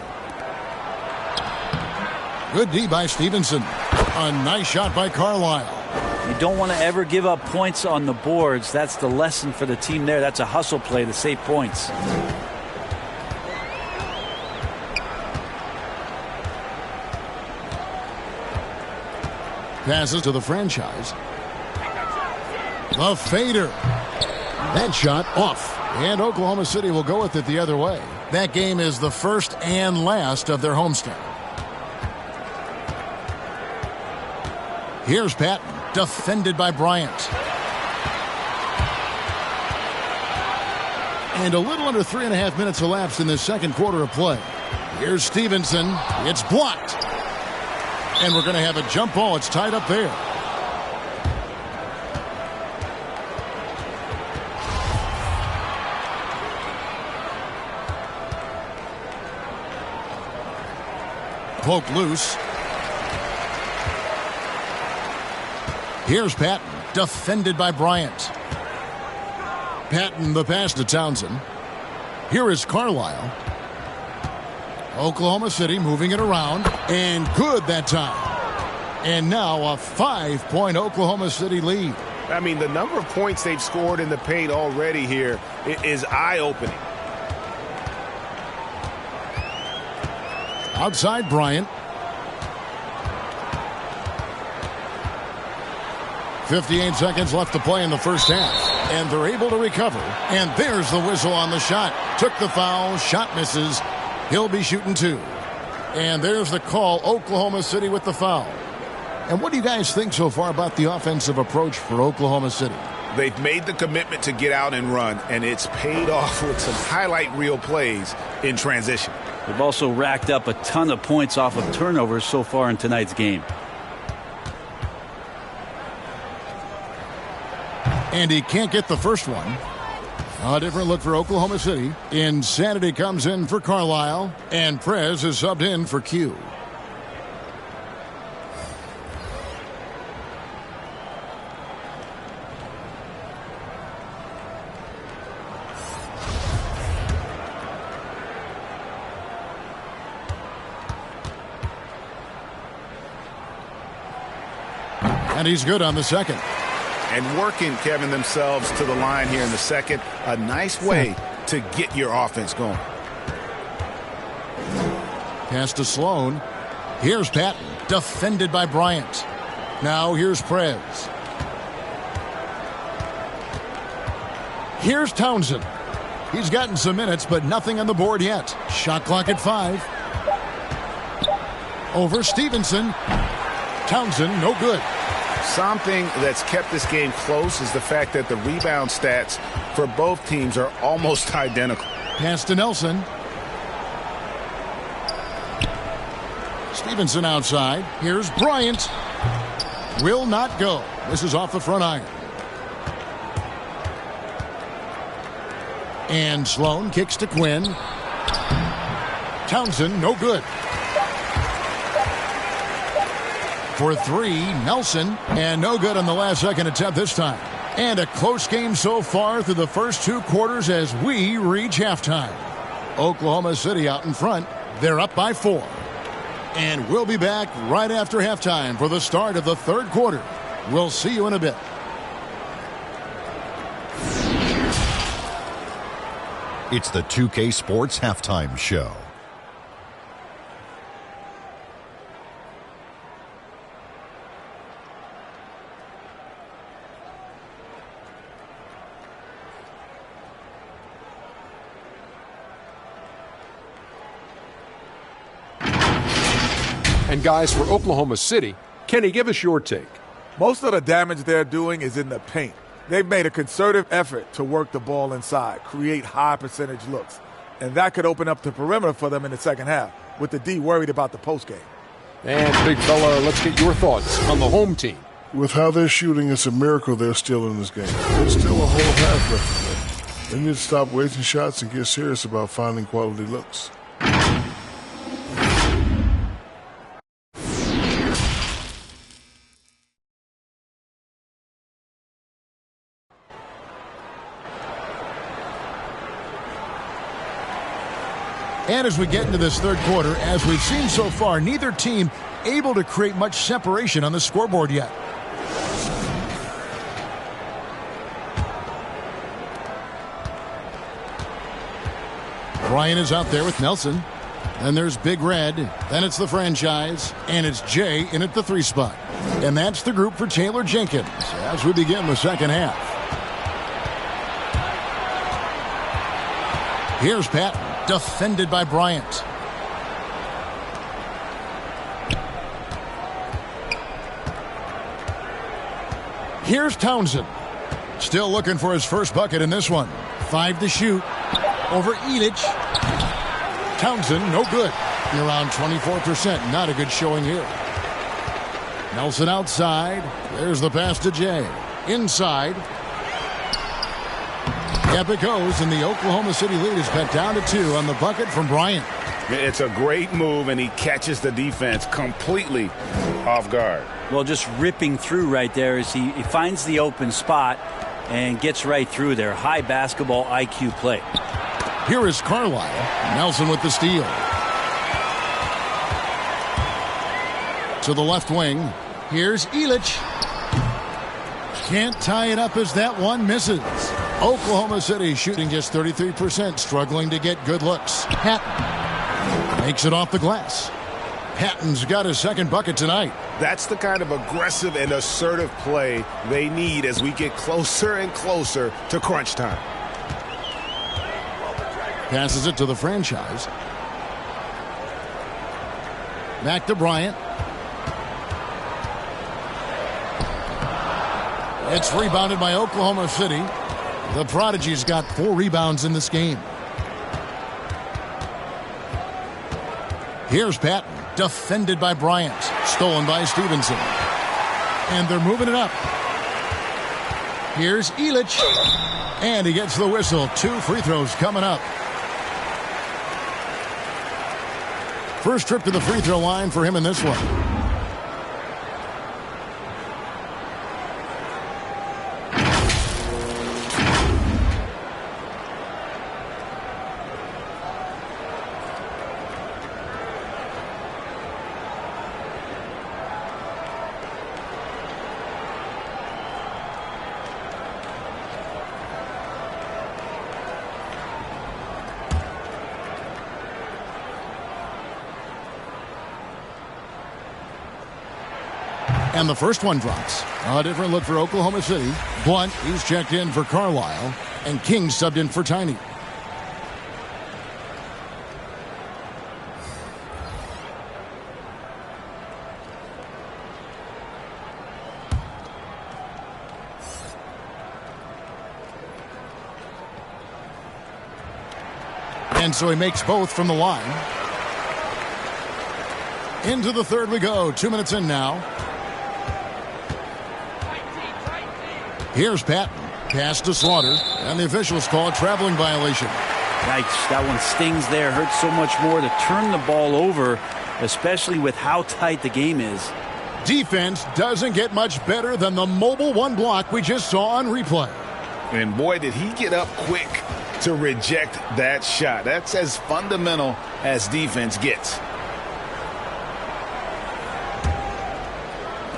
Good D by Stevenson. A nice shot by Carlisle. You don't want to ever give up points on the boards. That's the lesson for the team there. That's a hustle play to save points. Passes to the franchise. The fader. That shot off. And Oklahoma City will go with it the other way. That game is the first and last of their homestand. Here's Patton. Defended by Bryant. And a little under 3.5 minutes elapsed in this second quarter of play. Here's Stevenson. It's blocked. And we're going to have a jump ball. It's tied up there. Poked loose. Here's Patton, defended by Bryant. Patton, the pass to Townsend. Here is Carlisle. Oklahoma City moving it around, and good that time. And now a 5-point Oklahoma City lead. I mean, the number of points they've scored in the paint already here is eye-opening. Outside Bryant. 58 seconds left to play in the first half. And they're able to recover. And there's the whistle on the shot. Took the foul. Shot misses. He'll be shooting 2. And there's the call. Oklahoma City with the foul. And what do you guys think so far about the offensive approach for Oklahoma City? They've made the commitment to get out and run, and it's paid off with some highlight reel plays in transition. They've also racked up a ton of points off of turnovers so far in tonight's game. And he can't get the first one. A different look for Oklahoma City. Insanity comes in for Carlisle, and Prez is subbed in for Q. And he's good on the second. And working, Kevin, themselves to the line here in the second. A nice way to get your offense going. Pass to Sloan. Here's Patton, defended by Bryant. Now here's Prez. Here's Townsend. He's gotten some minutes, but nothing on the board yet. Shot clock at 5. Over Stevenson. Townsend, no good. Something that's kept this game close is the fact that the rebound stats for both teams are almost identical. Pass to Nelson. Stevenson outside. Here's Bryant. Will not go. This is off the front iron. And Sloan kicks to Quinn. Townsend, no good. For 3, Nelson, and no good on the last second attempt this time. And a close game so far through the first 2 quarters as we reach halftime. Oklahoma City out in front. They're up by 4. And we'll be back right after halftime for the start of the 3rd quarter. We'll see you in a bit. It's the 2K Sports Halftime Show. And guys, for Oklahoma City, Kenny, give us your take. Most of the damage they're doing is in the paint. They've made a concerted effort to work the ball inside, create high percentage looks. And that could open up the perimeter for them in the second half, with the D worried about the postgame. And, big fella, let's get your thoughts on the home team. With how they're shooting, it's a miracle they're still in this game. There's still a whole half left to play. They need to stop wasting shots and get serious about finding quality looks. And as we get into this 3rd quarter, as we've seen so far, neither team able to create much separation on the scoreboard yet. Bryant is out there with Nelson. Then there's Big Red. Then it's the franchise. And it's Jay in at the 3 spot. And that's the group for Taylor Jenkins as we begin the second half. Here's Patton. Defended by Bryant. Here's Townsend. Still looking for his first bucket in this one. 5 to shoot. Over Elich. Townsend, no good. Around 24%. Not a good showing here. Nelson outside. There's the pass to Jay. Inside. Up it goes, and the Oklahoma City lead is cut down to 2 on the bucket from Bryant. It's a great move, and he catches the defense completely off guard. Well, just ripping through right there as he finds the open spot and gets right through there. High basketball IQ play. Here is Carlisle. Nelson with the steal. To the left wing. Here's Elich. Can't tie it up as that one misses. Oklahoma City shooting just 33%, struggling to get good looks. Patton makes it off the glass. Patton's got his second bucket tonight. That's the kind of aggressive and assertive play they need as we get closer and closer to crunch time. Passes it to the franchise. Back to Bryant. It's rebounded by Oklahoma City. The Prodigy's got 4 rebounds in this game. Here's Patton, defended by Bryant. Stolen by Stevenson. And they're moving it up. Here's Elich. And he gets the whistle. 2 free throws coming up. First trip to the free throw line for him in this one. And the first one drops. A different look for Oklahoma City. Blunt, he's checked in for Carlisle. And King subbed in for Tiny. And so he makes both from the line. Into the third we go. 2 minutes in now. Here's Patton. Pass to Slaughter. And the officials call a traveling violation. Yikes, that one stings there. Hurts so much more to turn the ball over, especially with how tight the game is. Defense doesn't get much better than the mobile one block we just saw on replay. And boy, did he get up quick to reject that shot. That's as fundamental as defense gets.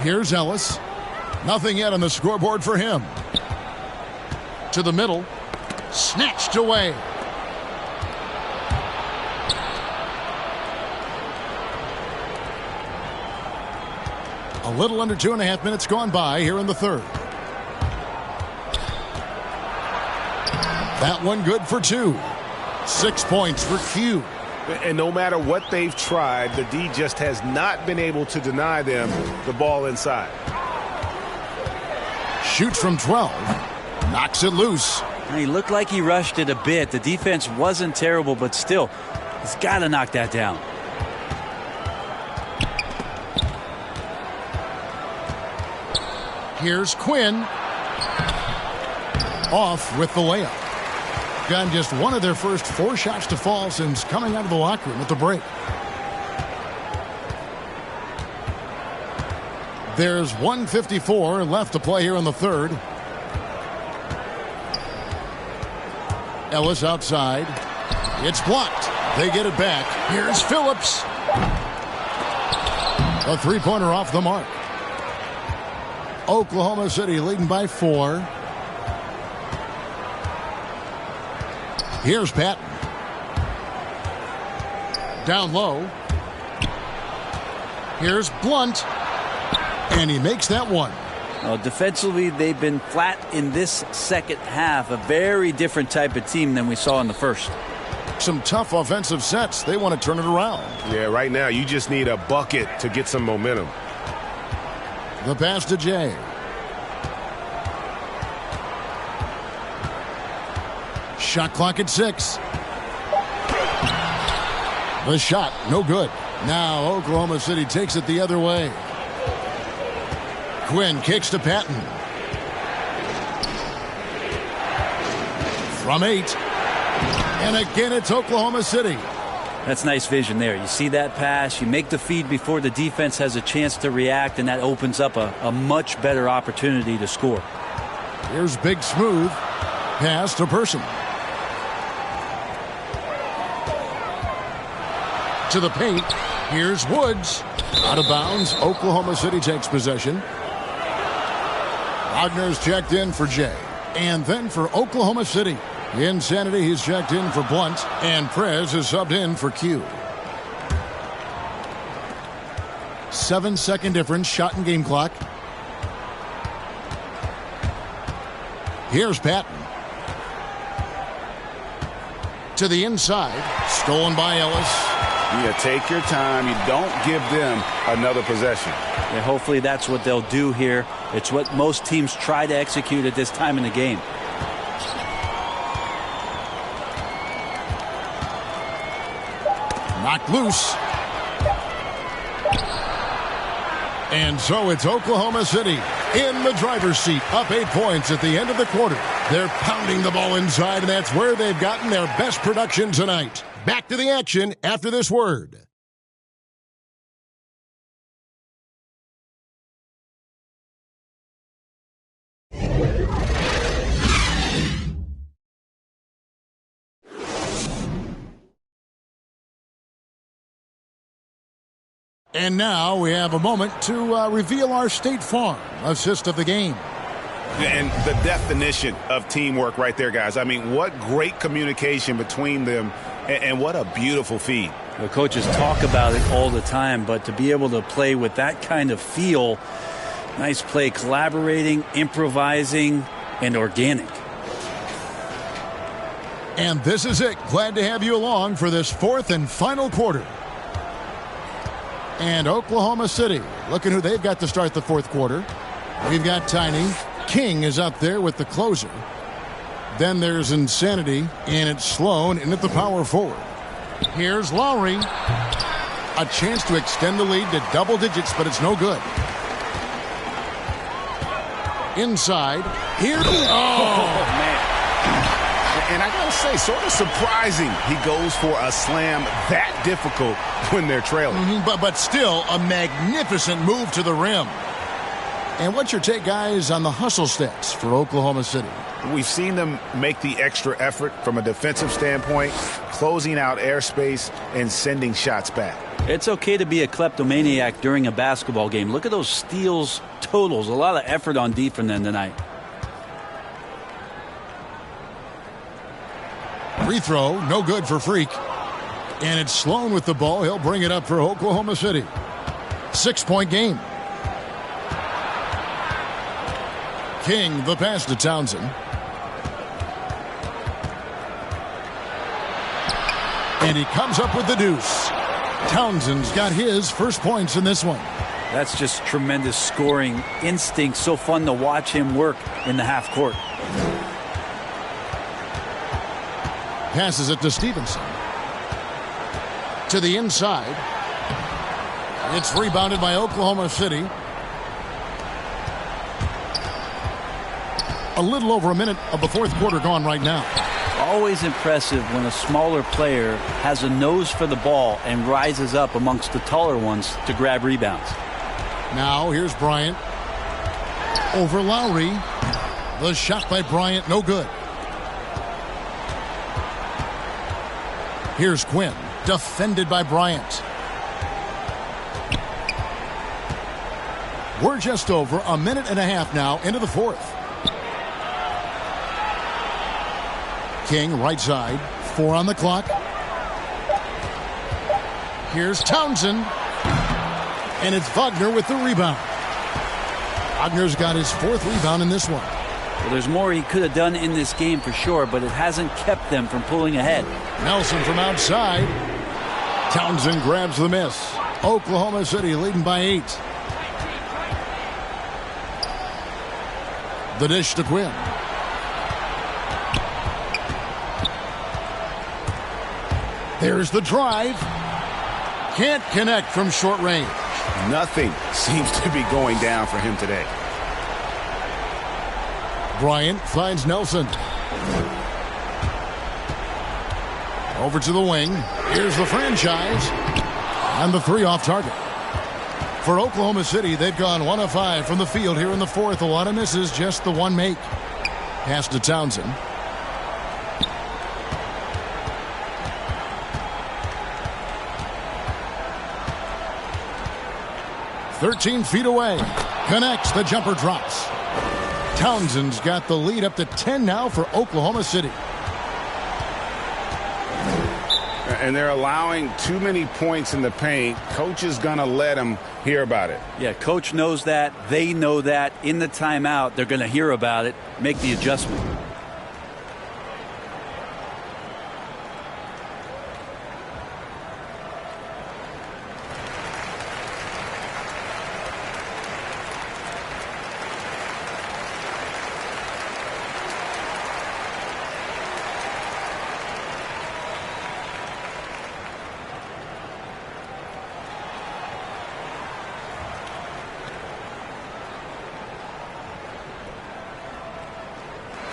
Here's Ellis. Nothing yet on the scoreboard for him. To the middle. Snatched away. A little under 2.5 minutes gone by here in the third. That one good for 2. 6 points for Q. And no matter what they've tried, the D just has not been able to deny them the ball inside. Shoots from 12. Knocks it loose. He looked like he rushed it a bit. The defense wasn't terrible, but still, he's got to knock that down. Here's Quinn. Off with the layup. Gotten just one of their first 4 shots to fall since coming out of the locker room at the break. There's 1:54 left to play here in the third. Ellis outside. It's blocked. They get it back. Here's Phillips. A three-pointer off the mark. Oklahoma City leading by 4. Here's Patton. Down low. Here's Blunt. And he makes that one. Defensively, they've been flat in this second half. A very different type of team than we saw in the first. Some tough offensive sets. They want to turn it around. Yeah, right now you just need a bucket to get some momentum. The pass to Jay. Shot clock at 6. The shot, no good. Now Oklahoma City takes it the other way. Quinn kicks to Patton. From 8. And again, it's Oklahoma City. That's nice vision there. You see that pass, you make the feed before the defense has a chance to react, and that opens up a much better opportunity to score. Here's Big Smooth. Pass to Person. To the paint. Here's Woods. Out of bounds. Oklahoma City takes possession. Wagner's checked in for Jay. And then for Oklahoma City. Insanity, he's checked in for Blunt. And Prez is subbed in for Q. 7-second difference. Shot and game clock. Here's Patton. To the inside. Stolen by Ellis. You take your time. You don't give them another possession. And hopefully that's what they'll do here. It's what most teams try to execute at this time in the game. Knocked loose. And so it's Oklahoma City in the driver's seat, up 8 points at the end of the quarter. They're pounding the ball inside, and that's where they've gotten their best production tonight. Back to the action after this word. And now we have a moment to reveal our State Farm assist of the game. And the definition of teamwork right there, guys. I mean, what great communication between them, and what a beautiful feed. The coaches talk about it all the time, but to be able to play with that kind of feel, Nice play, collaborating, improvising, and organic. And this is it. Glad to have you along for this fourth and final quarter. And Oklahoma City, looking who they've got to start the fourth quarter. We've got Tiny. King is up there with the closer. Then there's Insanity, and it's Sloan in at the power forward. Here's Lowry. A chance to extend the lead to double digits, but it's no good. Inside. Here. Oh, man. And I gotta say, sort of surprising he goes for a slam that difficult when they're trailing. But still, a magnificent move to the rim. And what's your take, guys, on the hustle stats for Oklahoma City? We've seen them make the extra effort from a defensive standpoint, closing out airspace and sending shots back. It's okay to be a kleptomaniac during a basketball game. Look at those steals totals. A lot of effort on D from them tonight. Free throw, no good for Freak. And it's Sloan with the ball. He'll bring it up for Oklahoma City. 6-point game. King, the pass to Townsend. And he comes up with the deuce. Townsend's got his first points in this one. That's just tremendous scoring instinct. So fun to watch him work in the half court. Passes it to Stevenson. To the inside. It's rebounded by Oklahoma City. A little over a minute of the fourth quarter gone right now. Always impressive when a smaller player has a nose for the ball and rises up amongst the taller ones to grab rebounds. Now here's Bryant. Over Lowry. The shot by Bryant, no good. Here's Quinn, defended by Bryant. We're just over a minute and a half now into the fourth. King, right side, 4 on the clock. Here's Townsend. And it's Wagner with the rebound. Wagner's got his 4th rebound in this one. Well, there's more he could have done in this game for sure, but it hasn't kept them from pulling ahead. Nelson from outside. Townsend grabs the miss. Oklahoma City leading by 8. The dish to Quinn. There's the drive. Can't connect from short range. Nothing seems to be going down for him today. Bryant finds Nelson. Over to the wing. Here's the franchise. And the 3 off target. For Oklahoma City, they've gone 1 of 5 from the field here in the fourth. A lot of misses, just the 1 make. Pass to Townsend. "13 feet away." Connects. The jumper drops. Townsend's got the lead up to 10 now for Oklahoma City. And they're allowing too many points in the paint. Coach is going to let them hear about it. Yeah, coach knows that. They know that. In the timeout, they're going to hear about it, make the adjustment.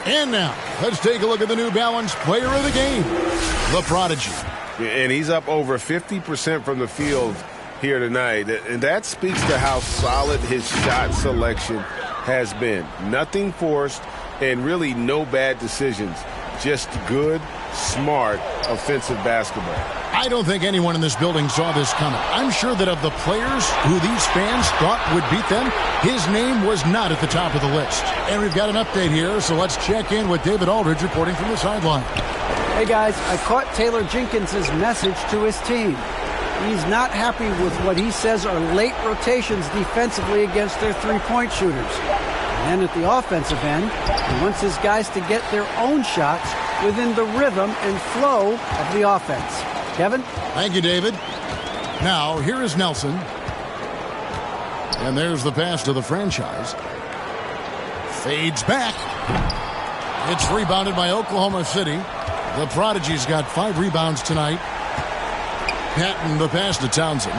And now, let's take a look at the New Balance player of the game, the Prodigy. And he's up over 50% from the field here tonight. And that speaks to how solid his shot selection has been. Nothing forced and really no bad decisions. Just good, smart, offensive basketball. I don't think anyone in this building saw this coming. I'm sure that of the players who these fans thought would beat them, his name was not at the top of the list. And we've got an update here, so let's check in with David Aldridge reporting from the sideline. Hey guys, I caught Taylor Jenkins' message to his team. He's not happy with what he says are late rotations defensively against their three-point shooters. And then at the offensive end, he wants his guys to get their own shots within the rhythm and flow of the offense. Kevin? Thank you, David. Now, here is Nelson. And there's the pass to the franchise. Fades back. It's rebounded by Oklahoma City. The Prodigy's got 5 rebounds tonight. Patton, the pass to Townsend.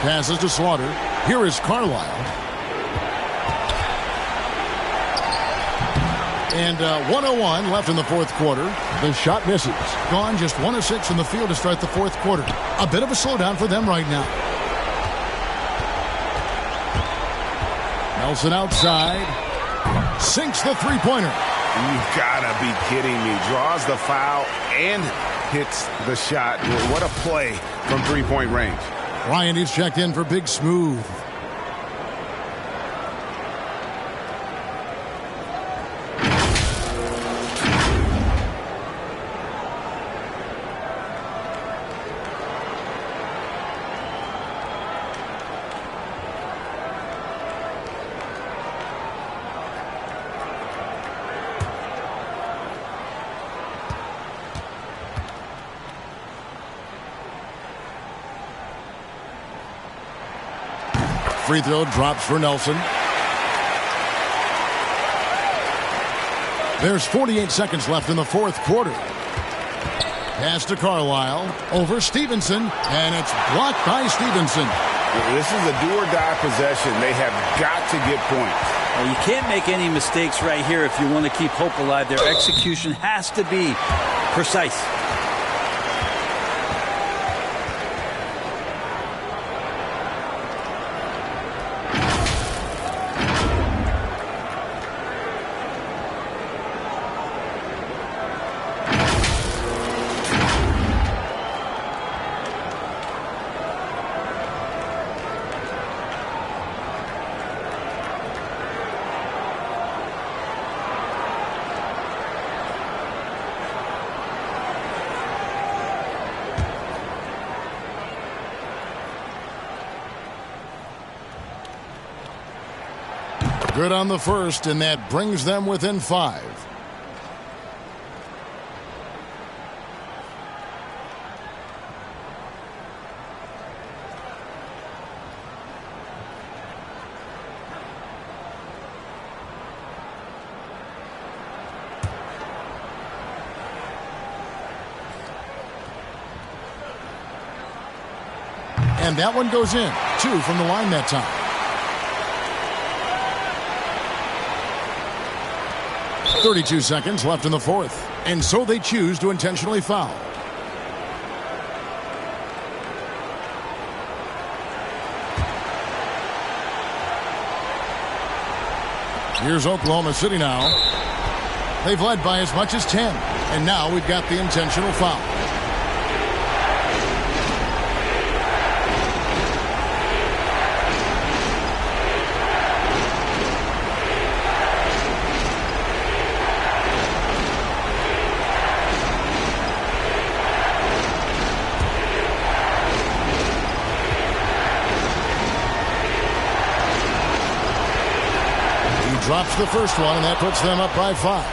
Passes to Slaughter. Here is Carlisle. And 1:01 left in the fourth quarter. The shot misses. Gone just 1 of 6 from the field to start the fourth quarter. A bit of a slowdown for them right now. Nelson outside. Sinks the three-pointer. You've got to be kidding me. Draws the foul and hits the shot. What a play from three-point range. Ryan is checked in for Big Smooth. Free throw drops for Nelson. There's 48 seconds left in the fourth quarter. Pass to Carlisle. Over Stevenson. And it's blocked by Stevenson. This is a do-or-die possession. They have got to get points. Well, you can't make any mistakes right here if you want to keep hope alive. Their execution has to be precise. Good on the first, and that brings them within 5. And that one goes in. 2 from the line that time. 32 seconds left in the fourth. And so they choose to intentionally foul. Here's Oklahoma City now. They've led by as much as 10. And now we've got the intentional foul. Drops the first one, and that puts them up by 5.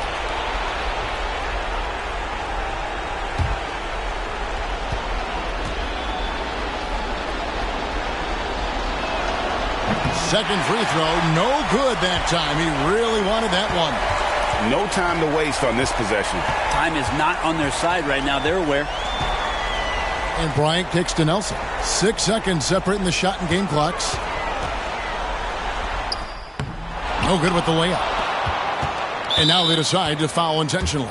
Second free throw, no good that time. He really wanted that one. No time to waste on this possession. Time is not on their side right now. They're aware. And Bryant kicks to Nelson. 6 seconds separating the shot and game clocks. No good with the layup. And now they decide to foul intentionally.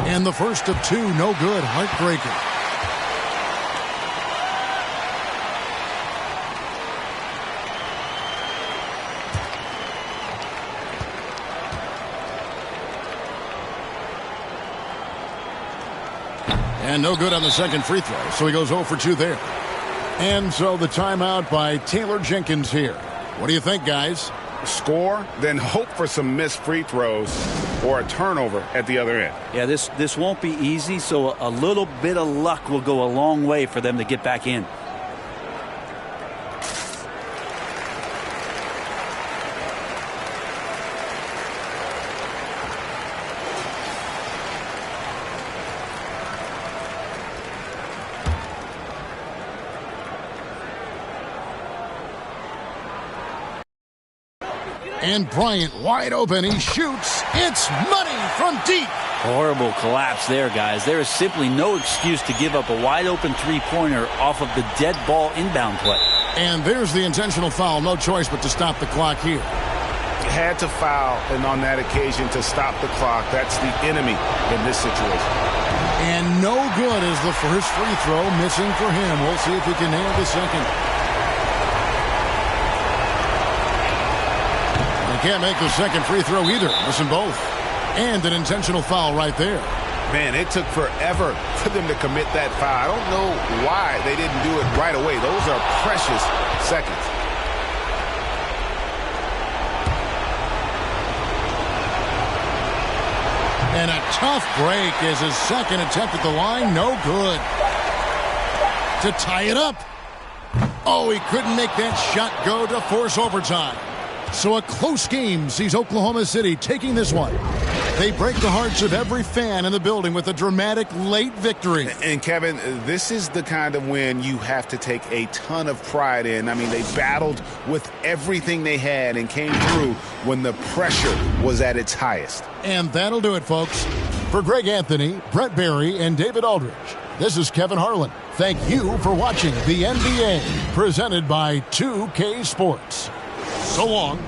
And the first of 2, no good. Heartbreaker. And no good on the second free throw, so he goes 0 for 2 there. And so the timeout by Taylor Jenkins here. What do you think, guys? Score, then hope for some missed free throws or a turnover at the other end. Yeah, this won't be easy, so a little bit of luck will go a long way for them to get back in. And Bryant wide open. He shoots. It's money from deep. Horrible collapse there, guys. There is simply no excuse to give up a wide-open three-pointer off of the dead ball inbound play. And there's the intentional foul. No choice but to stop the clock here. Had to foul, and on that occasion to stop the clock. That's the enemy in this situation. And no good is the first free throw, missing for him. We'll see if he can nail the second. He can't make the second free throw either. Missing both. And an intentional foul right there. Man, it took forever for them to commit that foul. I don't know why they didn't do it right away. Those are precious seconds. And a tough break is his second attempt at the line. No good. To tie it up. Oh, he couldn't make that shot go to force overtime. So a close game sees Oklahoma City taking this one. They break the hearts of every fan in the building with a dramatic late victory. And Kevin, this is the kind of win you have to take a ton of pride in. I mean, they battled with everything they had and came through when the pressure was at its highest. And that'll do it, folks. For Greg Anthony, Brett Barry, and David Aldridge, this is Kevin Harlan. Thank you for watching the NBA, presented by 2K Sports. So long.